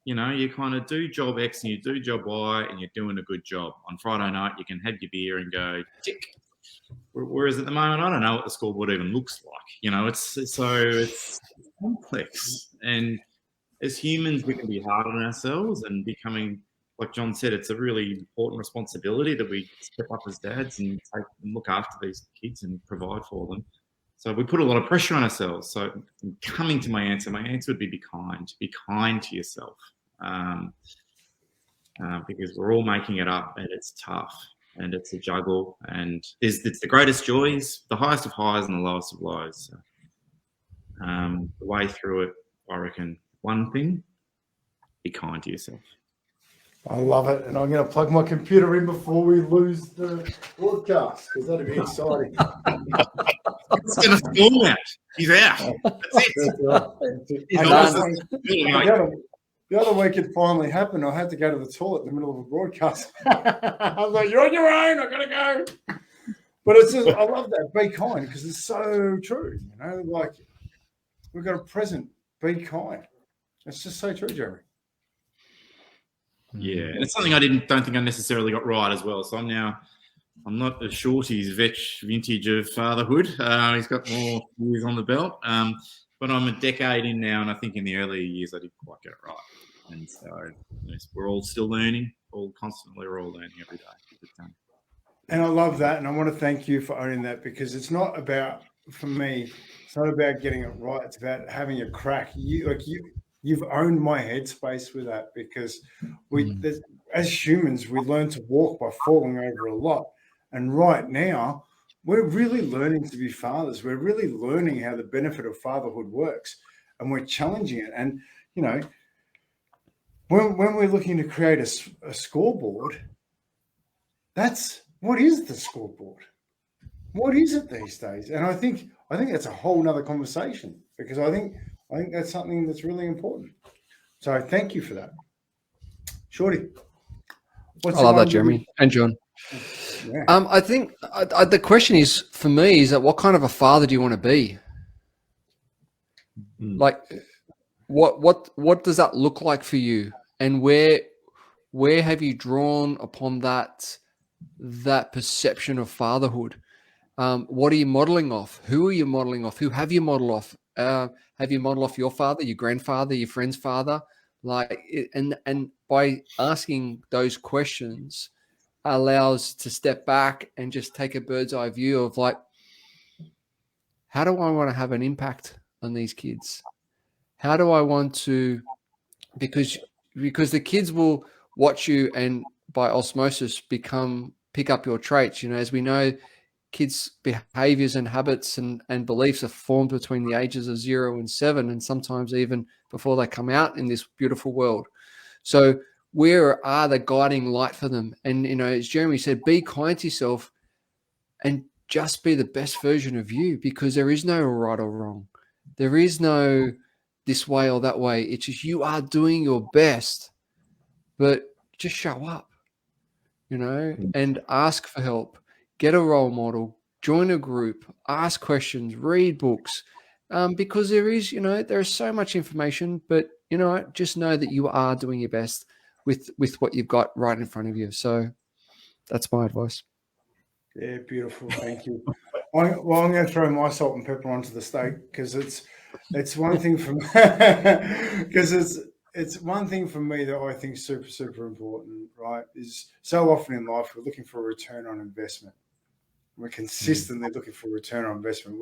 You kind of do job X and you do job Y and you're doing a good job. On Friday night, you can have your beer and go, tick. Whereas at the moment, I don't know what the scoreboard even looks like. It's complex. And as humans, we can be hard on ourselves, and becoming, like Jon said, it's a really important responsibility that we step up as dads and take and look after these kids and provide for them. So we put a lot of pressure on ourselves. So coming to my answer would be kind. Be kind to yourself, because we're all making it up, and it's tough, and it's a juggle, and it's the greatest joys, the highest of highs and the lowest of lows. So, the way through it, I reckon, one thing, be kind to yourself. I love it, and I'm going to plug my computer in before we lose the broadcast, because that'd be exciting. It's going to storm out. He's out. That's it. The other week it finally happened. I had to go to the toilet in the middle of a broadcast. I was like, "You're on your own. I gotta go." But it's just, I love that. Be kind, because it's so true. Like, we've got a present. Be kind. It's just so true, Jeremy. Yeah, and it's something I don't think I necessarily got right as well. So I'm not a shorty's vintage of fatherhood. He's got more years on the belt. But I'm a decade in now, and I think in the early years I didn't quite get it right. And so we're all still learning, we're all learning every day. And I love that, and I want to thank you for owning that, because it's not about, for me, it's not about getting it right. It's about having a crack. You've owned my headspace with that, because as humans, we learn to walk by falling over a lot. And right now, we're really learning to be fathers. We're really learning how the benefit of fatherhood works, and we're challenging it. And, when we're looking to create a scoreboard, what is the scoreboard? What is it these days? And I think that's a whole nother conversation, because I think that's something that's really important. So thank you for that. Shorty. I love that, Jeremy and Jon. Yeah. I think the question is, for me, is that what kind of a father do you want to be? Like, what does that look like for you? And where have you drawn upon that perception of fatherhood? What are you modeling off? Who are you modeling off? Who have you modeled off? Have you modeled off your father, your grandfather, your friend's father? And by asking those questions allows to step back and just take a bird's eye view of, like, how do I want to have an impact on these kids? How do I want to, because the kids will watch you and by osmosis pick up your traits. As we know, kids' behaviors and habits and beliefs are formed between the ages of 0 and 7, and sometimes even before they come out in this beautiful world. So where are the guiding light for them? And, as Jeremy said, be kind to yourself and just be the best version of you, because there is no right or wrong. There is no this way or that way. It's just you are doing your best, but just show up, and ask for help. Get a role model, join a group, ask questions, read books, because there is so much information, but just know that you are doing your best with what you've got right in front of you. So that's my advice. Yeah, beautiful. Thank you. I'm going to throw my salt and pepper onto the steak, because it's one thing for me, because it's one thing for me that I think is super, super important, right? Is so often in life we're looking for a return on investment. We're consistently looking for a return on investment.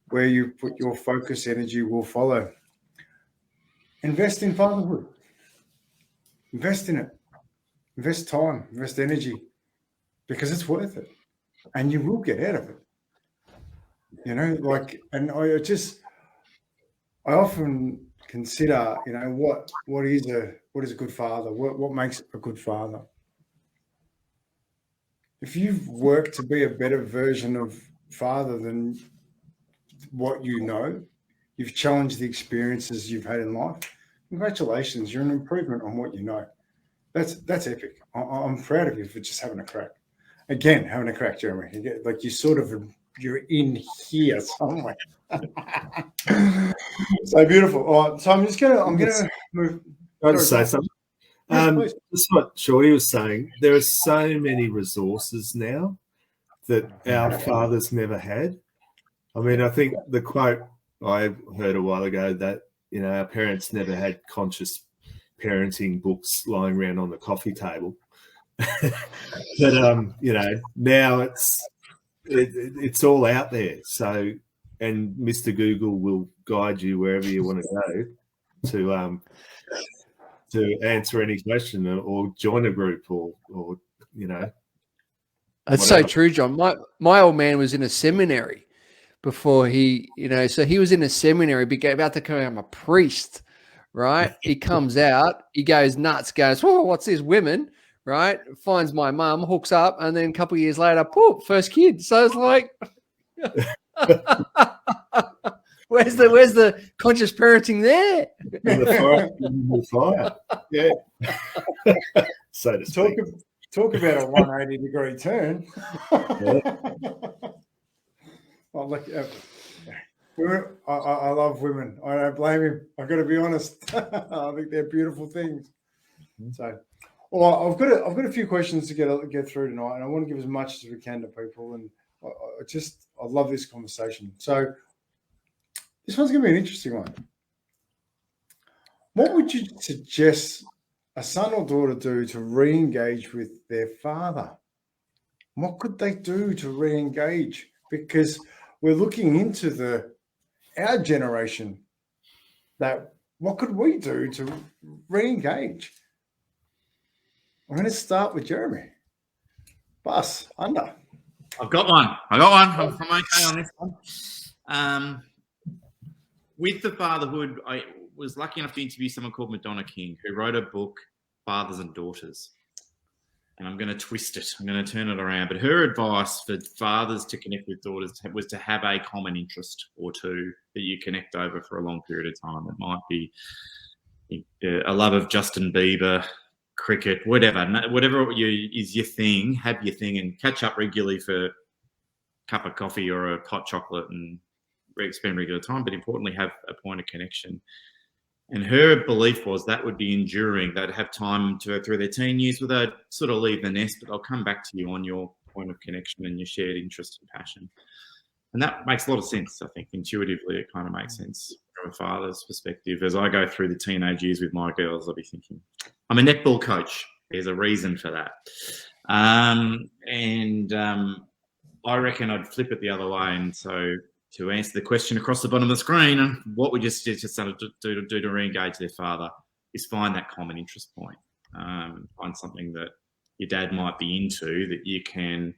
Where you put your focus, energy will follow. Invest in fatherhood. Invest in it. Invest time. Invest energy, because it's worth it, and you will get out of it. And I often consider, what is a good father? What makes a good father? If you've worked to be a better version of father than what you've challenged the experiences you've had in life, congratulations, you're an improvement on what you know. That's epic. I'm proud of you for just having a crack. Again, having a crack, Jeremy. You're in here somewhere. So beautiful. All right, so I'm gonna move. I'll just say something. Yes, that's what Shorty was saying. There are so many resources now that our fathers never had. I mean, I think the quote I heard a while ago that, our parents never had conscious parenting books lying around on the coffee table. But, now it's all out there. So, and Mr. Google will guide you wherever you want to go to answer any question or join a group or That's whatever. so true, John. My old man was in a seminary before so he was in a seminary, about to become a priest, right? He comes out, he goes nuts, goes, "Whoa, what's this, women?" Right? Finds my mum, hooks up, and then a couple of years later, poof, first kid. So it's like, where's the conscious parenting there? The fire. Yeah. So to speak. Talk about a 180-degree turn. I love women. I don't blame him. I've got to be honest. I think they're beautiful things. So, well, I've got a few questions to get through tonight, and I want to give as much as we can to people. And I love this conversation. So, this one's going to be an interesting one. What would you suggest a son or daughter do to re-engage with their father? What could they do to re-engage? Because we're looking into our generation. That what could we do to re-engage? I'm going to start with Jeremy. Bus under. I've got one. I'm okay on this one. With the fatherhood, I was lucky enough to interview someone called Madonna King, who wrote a book, Fathers and Daughters. And I'm going to twist it. I'm going to turn it around. But her advice for fathers to connect with daughters was to have a common interest or two that you connect over for a long period of time. It might be a love of Justin Bieber, cricket, whatever is your thing. Have your thing and catch up regularly for a cup of coffee or a hot chocolate and spend regular time. But importantly, have a point of connection. And her belief was that would be enduring. They'd have time to go through their teen years where they'd sort of leave the nest, but they'll come back to you on your point of connection and your shared interest and passion. And that makes a lot of sense, I think. Intuitively, it kind of makes sense from a father's perspective. As I go through the teenage years with my girls, I'll be thinking, I'm a netball coach. There's a reason for that. I reckon I'd flip it the other way. And so to answer the question across the bottom of the screen, and what we just started to do to re-engage their father is find that common interest point. Find something that your dad might be into that you can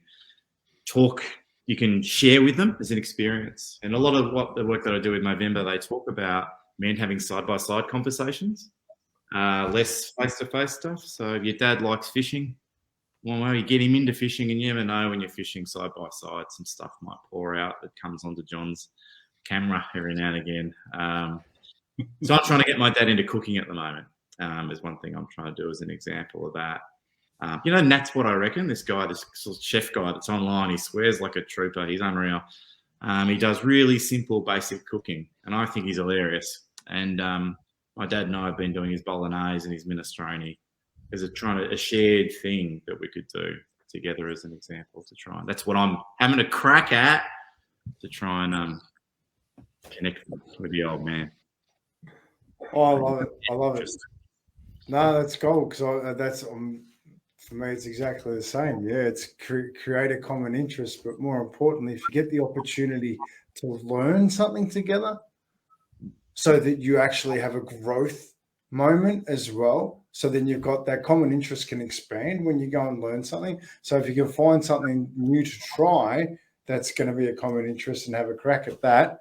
share with them as an experience. And a lot of what the work that I do with Movember, they talk about men having side-by-side conversations, less face-to-face stuff. So if your dad likes fishing, well, you get him into fishing, and you never know when you're fishing side-by-side, some stuff might pour out that comes onto John's camera every now and again. So I'm trying to get my dad into cooking at the moment. Is one thing I'm trying to do as an example of that. And that's what I reckon. This guy, this sort of chef guy that's online, he swears like a trooper. He's unreal. He does really simple, basic cooking, and I think he's hilarious. And my dad and I have been doing his bolognese and his minestrone as a shared thing that we could do together as an example to try. And that's what I'm having a crack at to try and connect with the old man. Oh, I love it. I love it. No, that's gold, because that's for me, it's exactly the same. Yeah, it's create a common interest, but more importantly, if you get the opportunity to learn something together, so that you actually have a growth moment as well. So then you've got that common interest can expand when you go and learn something. So if you can find something new to try, that's going to be a common interest, and have a crack at that,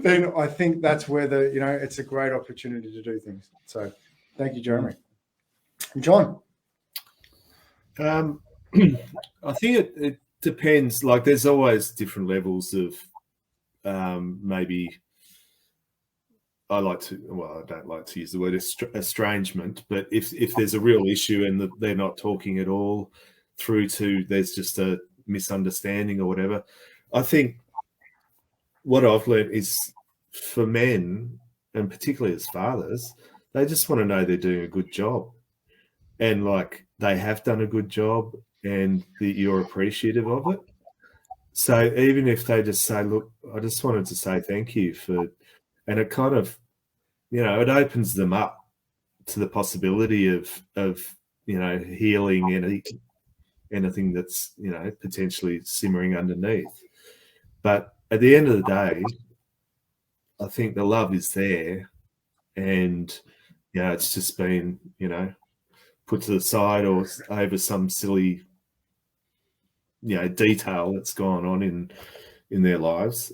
then I think that's where it's a great opportunity to do things. So thank you, Jeremy. John? I think it depends. Like, there's always different levels of maybe. I don't like to use the word estrangement, but if there's a real issue and they're not talking at all, through to there's just a misunderstanding or whatever, I think what I've learned is, for men, and particularly as fathers, they just want to know they're doing a good job, and like they have done a good job, and that you're appreciative of it. So even if they just say, look, I just wanted to say thank you for, and it kind of, it opens them up to the possibility of healing anything that's, potentially simmering underneath. But at the end of the day, I think the love is there, and, it's just been, put to the side or over some silly, detail that's gone on in their lives.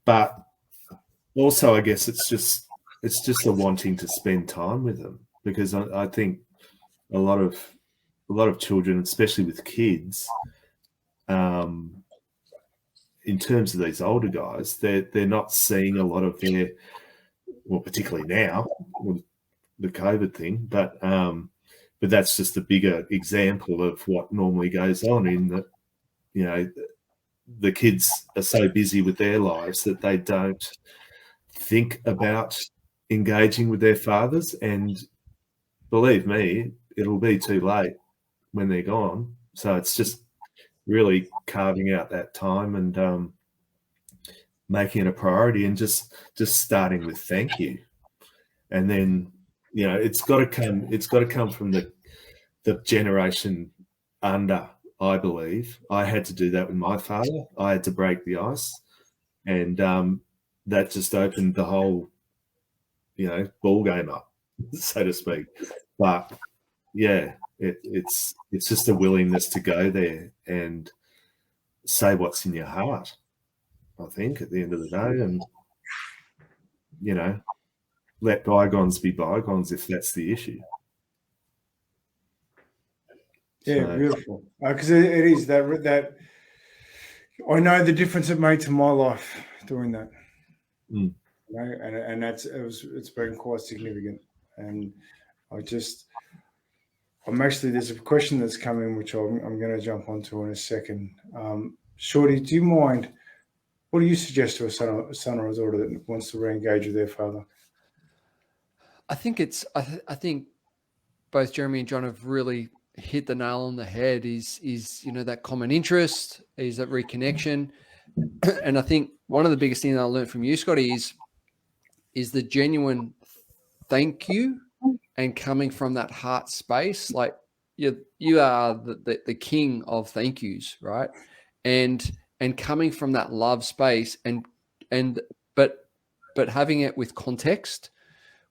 But also, I guess it's just a wanting to spend time with them, because I think a lot of children, especially with kids, in terms of these older guys, they're not seeing a lot of their, well, particularly now with the COVID thing, but that's just a bigger example of what normally goes on, in that, the kids are so busy with their lives that they don't think about engaging with their fathers. And believe me, it'll be too late when they're gone. So it's just really carving out that time and making it a priority, and just starting with thank you. And then, it's got to come from the generation under. I believe I had to do that with my father. I had to break the ice, and that just opened the whole, ball game up, so to speak. But yeah, it's just a willingness to go there and say what's in your heart, I think, at the end of the day, and let bygones be bygones if that's the issue. Yeah, so beautiful. Because it is that I know the difference it made to my life doing that. And it's been quite significant. And I'm actually, there's a question that's coming which I'm going to jump onto in a second. Shorty, do you mind? What do you suggest to a son or a daughter that wants to re-engage with their father? I think I think both Jeremy and John have really hit the nail on the head. Is that common interest, is that reconnection. And I think one of the biggest things I learned from you, Scotty, is the genuine thank you, and coming from that heart space. Like you are the king of thank yous, right? And and coming from that love space and but having it with context,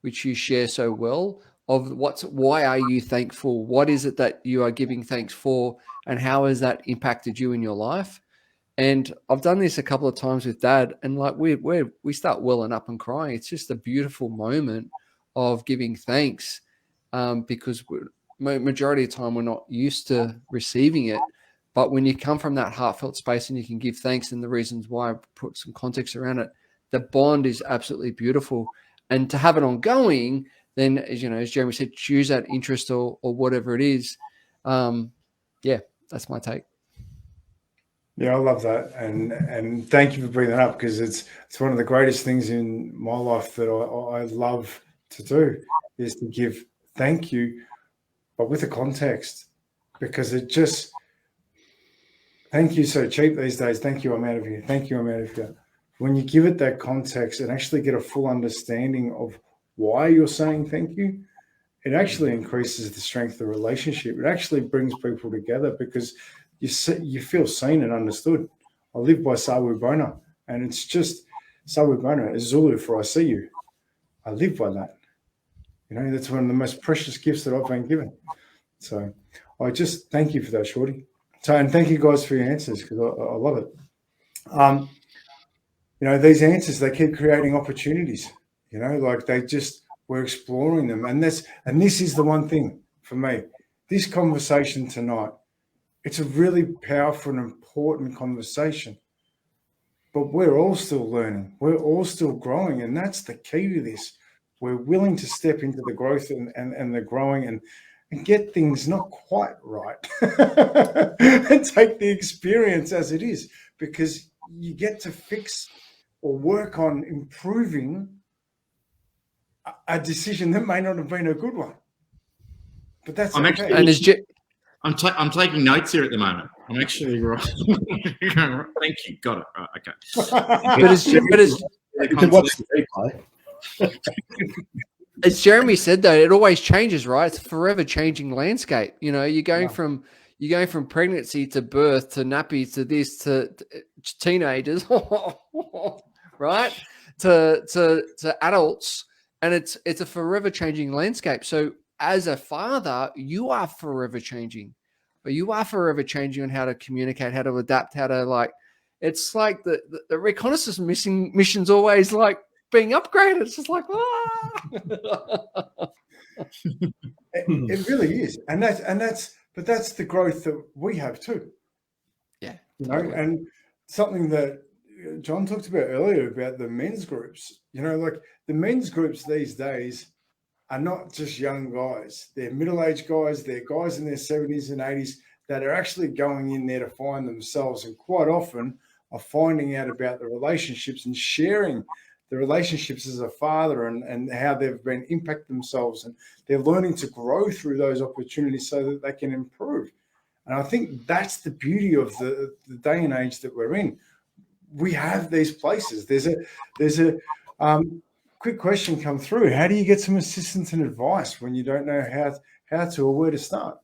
which you share so well, of why are you thankful? What is it that you are giving thanks for? And how has that impacted you in your life? And I've done this a couple of times with Dad, and like we start welling up and crying. It's just a beautiful moment of giving thanks, because majority of the time we're not used to receiving it. But when you come from that heartfelt space and you can give thanks and the reasons why, put some context around it, the bond is absolutely beautiful. And to have it ongoing, then, as Jeremy said, choose that interest or whatever it is. Yeah, that's my take. Yeah, I love that, and thank you for bringing that up, because it's one of the greatest things in my life that I love to do, is to give thank you, but with a context, because it just, thank you so cheap these days. Thank you, I'm out of here. Thank you, I'm out of here. When you give it that context and actually get a full understanding of why you're saying thank you, it actually increases the strength of the relationship. It actually brings people together, because you feel seen and understood. I live by Sawu Bona, and it's just Sawu Bona is Zulu for I see you. I live by that. That's one of the most precious gifts that I've been given. So I just thank you for that, Shorty. So, and thank you guys for your answers, because I love it. These answers, they keep creating opportunities. Like we're exploring them, and this is the one thing for me. This conversation tonight, it's a really powerful and important conversation, but we're all still learning. We're all still growing, and that's the key to this. We're willing to step into the growth and the growing and get things not quite right and take the experience as it is, because you get to fix or work on improving a decision that may not have been a good one. But that's okay. And I'm taking notes here at the moment. I'm actually right. Thank you. Got it. Right. Okay. You can watch the replay. As Jeremy said, though, it always changes, right? It's a forever changing landscape. You're going from pregnancy to birth to nappies to this to teenagers, right? To adults, and it's a forever changing landscape. So as a father, you are forever changing, but you are forever changing on how to communicate, how to adapt, how to it's like the reconnaissance mission's always like being upgraded. It's just like, it really is. And that's the growth that we have too. Yeah. Totally. And something that Jon talked about earlier about the men's groups, like the men's groups these days are not just young guys. They're middle-aged guys. They're guys in their 70s and 80s that are actually going in there to find themselves, and quite often are finding out about the relationships and sharing the relationships as a father and how they've been impact themselves, and they're learning to grow through those opportunities so that they can improve. And I think that's the beauty of the day and age that we're in. We have these places. There's a quick question come through. How do you get some assistance and advice when you don't know how to or where to start?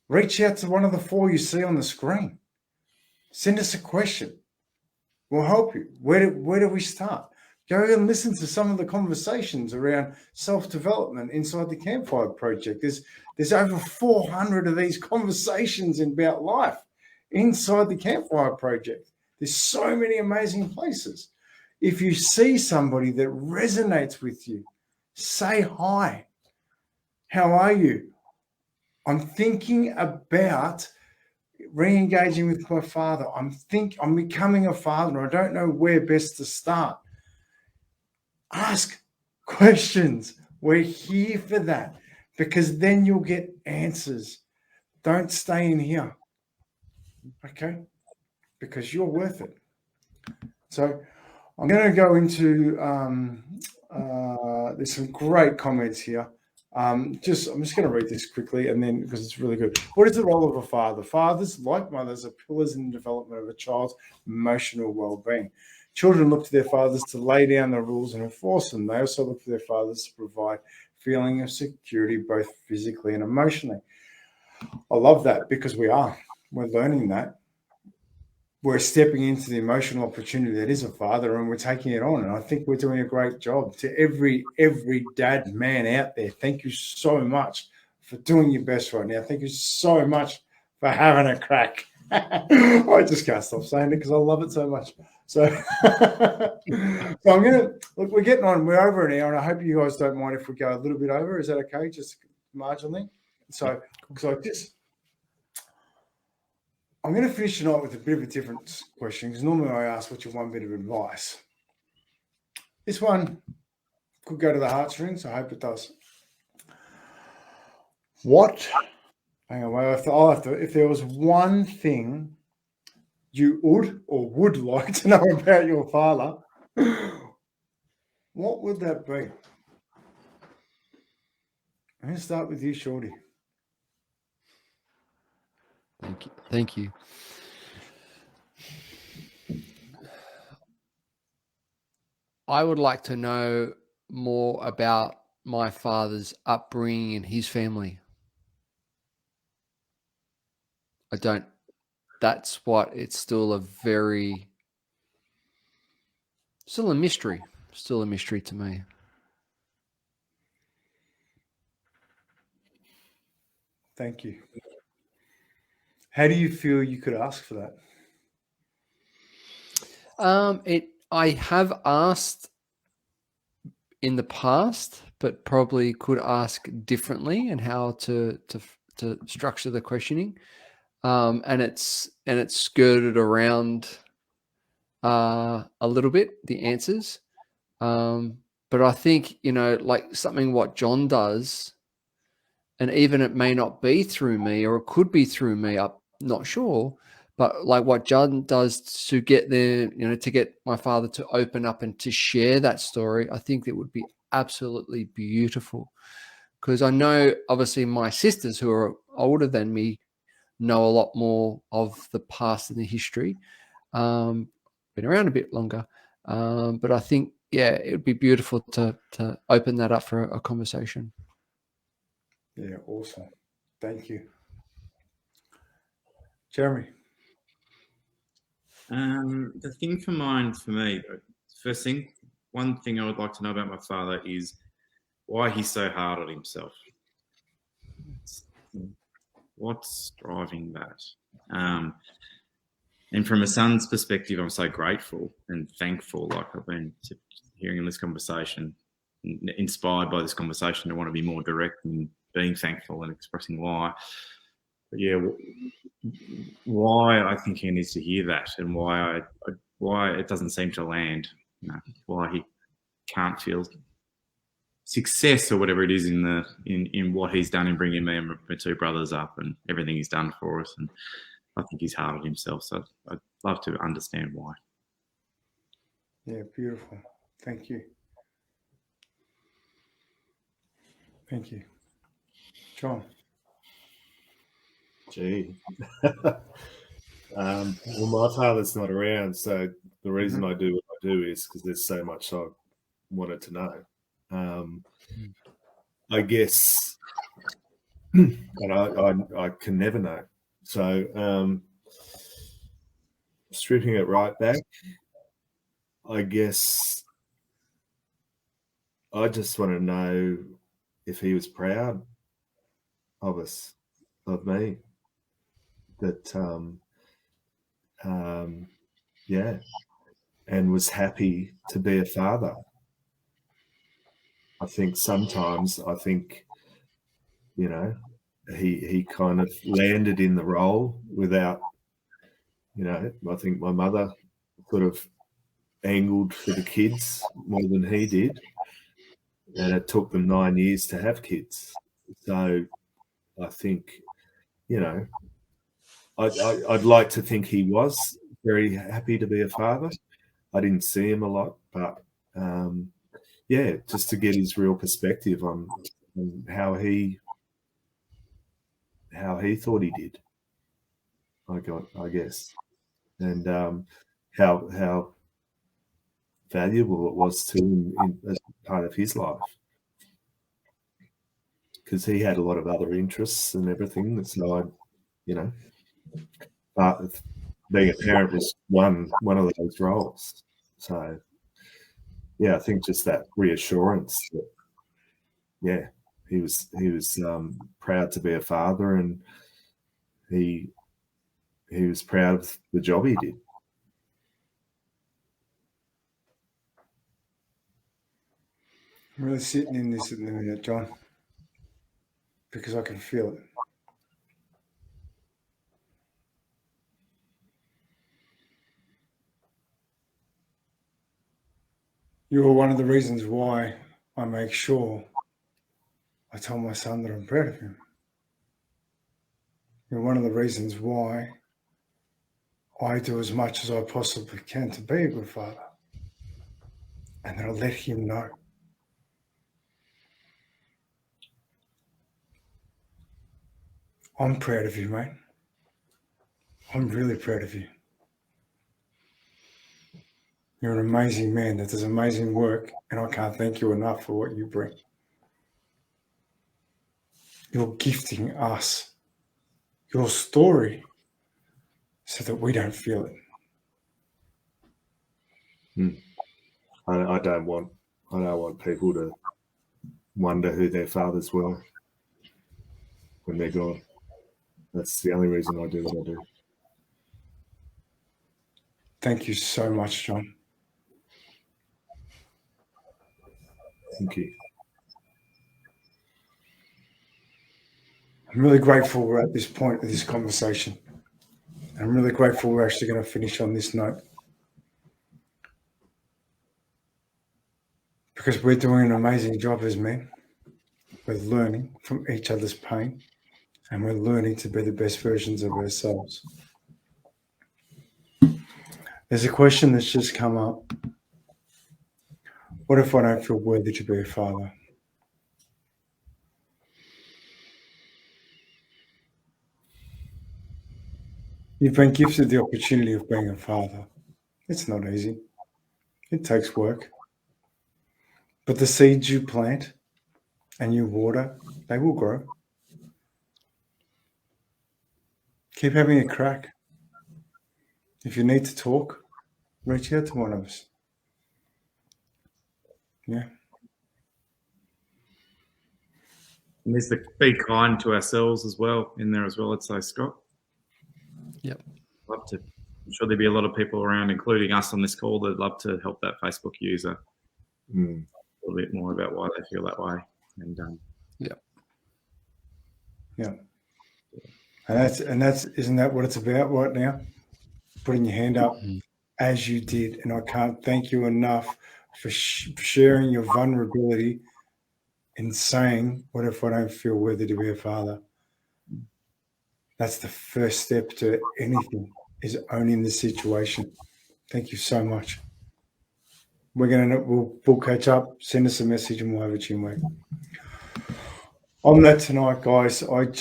Reach out to one of the 4 you see on the screen. Send us a question. We'll help you. Where do we start? Go and listen to some of the conversations around self-development inside the Campfire Project. There's over 400 of these conversations about life inside the Campfire Project. There's so many amazing places. If you see somebody that resonates with you, say hi. How are you? I'm thinking about re-engaging with my father. I'm becoming a father. I don't know where best to start. Ask questions. We're here for that, because then you'll get answers. Don't stay in here. Okay? Because you're worth it. So I'm going to go into, there's some great comments here. I'm just going to read this quickly, and then, because it's really good. What is the role of a father? Fathers, like mothers, are pillars in the development of a child's emotional well-being. Children look to their fathers to lay down the rules and enforce them. They also look to their fathers to provide feeling of security, both physically and emotionally. I love that, because we're learning that. we're stepping into the emotional opportunity that is a father, and we're taking it on. And I think we're doing a great job. To every dad man out there, thank you so much for doing your best right now. Thank you so much for having a crack. I just can't stop saying it because I love it so much. So, I'm gonna look. We're getting on. We're over an hour, and I hope you guys don't mind if we go a little bit over. Is that okay? Just marginally. So, I'm going to finish tonight with a bit of a different question, because normally I ask what's your one bit of advice. This one could go to the heartstrings. I hope it does. What? Hang on. If there was one thing you would like to know about your father, what would that be? I'm going to start with you, Shorty. Thank you. I would like to know more about my father's upbringing and his family. I don't. That's what it's still a mystery. Still a mystery to me. Thank you. How do you feel you could ask for that? I have asked in the past, but probably could ask differently and how to structure the questioning. And it's skirted around a little bit the answers. But I think, like something what Jon does, and even it may not be through me, or it could be through me, I'm not sure. But like what Jon does to get there, to get my father to open up and to share that story, I think it would be absolutely beautiful. Because I know, obviously, my sisters who are older than me know a lot more of the past and the history. Been around a bit longer. But I think, it would be beautiful to open that up for a conversation. Yeah, awesome. Thank you. Jeremy? The thing for me, one thing I would like to know about my father is why he's so hard on himself. What's driving that? And from a son's perspective, I'm so grateful and thankful. Like I've been hearing in this conversation, inspired by this conversation to want to be more direct and being thankful and expressing why. But yeah, why I think he needs to hear that, and why it doesn't seem to land. Why he can't feel success or whatever it is in what he's done in bringing me and my two brothers up and everything he's done for us. And I think he's hard on himself. So I'd love to understand why. Yeah, beautiful. Thank you. Thank you. Jon? Gee. Well, my father's not around, so the reason I do what I do is because there's so much I wanted to know. I guess, and I can never know. So stripping it right back, I guess I just want to know if he was proud of us, of me, that and was happy to be a father. I think sometimes he kind of landed in the role without, I think my mother sort of angled for the kids more than he did, and it took them 9 years to have kids. So I think, I'd like to think he was very happy to be a father. I didn't see him a lot, but just to get his real perspective on how he thought he did. I guess, and how valuable it was to him as part of his life, because he had a lot of other interests and everything. So but being a parent was one of those roles. So, yeah, I think just that reassurance that, yeah, he was proud to be a father, and he was proud of the job he did. I'm really sitting in this at the minute, John, because I can feel it. You're one of the reasons why I make sure I tell my son that I'm proud of him. You're one of the reasons why I do as much as I possibly can to be a good father, and that I'll let him know. I'm proud of you, mate. I'm really proud of you. You're an amazing man that does amazing work, and I can't thank you enough for what you bring. You're gifting us your story so that we don't feel it. I don't want people to wonder who their fathers were when they're gone. That's the only reason I do what I do. Thank you so much, John. Thank you. I'm really grateful we're at this point of this conversation. I'm really grateful we're actually going to finish on this note, because we're doing an amazing job as men. We're learning from each other's pain, and we're learning to be the best versions of ourselves. There's a question that's just come up. What if I don't feel worthy to be a father? You've been gifted the opportunity of being a father. It's not easy. It takes work. But the seeds you plant and you water, they will grow. Keep having a crack. If you need to talk, reach out to one of us. Yeah. And there's the be kind to ourselves as well in there as well, I'd say, Scott. Yep. Love to. I'm sure there'd be a lot of people around, including us on this call, that'd love to help that Facebook user a little bit more about why they feel that way. And Yeah. And that's isn't that what it's about right now? Putting your hand up as you did. And I can't thank you enough for sharing your vulnerability and saying, what if I don't feel worthy to be a father? That's the first step to anything, is owning the situation. Thank you so much. We'll catch up, send us a message, and we'll have a chin wag. On that tonight, guys, I'm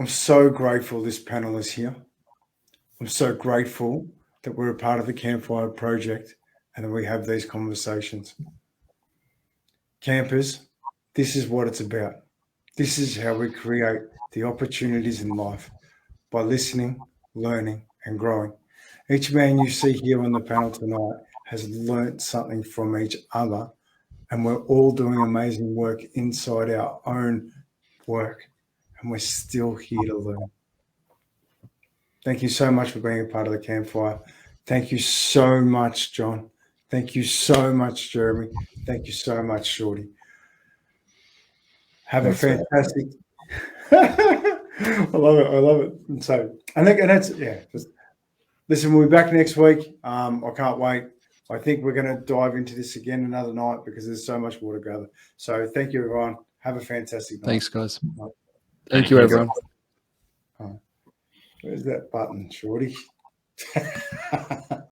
so grateful this panel is here. I'm so grateful that we're a part of the Campfire Project and that we have these conversations. Campers, this is what it's about. This is how we create the opportunities in life, by listening, learning, and growing. Each man you see here on the panel tonight has learnt something from each other, and we're all doing amazing work inside our own work, and we're still here to learn. Thank you so much for being a part of the Campfire. Thank you so much, John. Thank you so much, Jeremy. Thank you so much, Shorty. Have a fantastic. I love it. And so, and that's listen, we'll be back next week. I can't wait. I think we're going to dive into this again another night because there's so much more to gather. So, thank you, everyone. Have a fantastic night. Thanks, guys. Thank you, everyone. Where's that button, Shorty?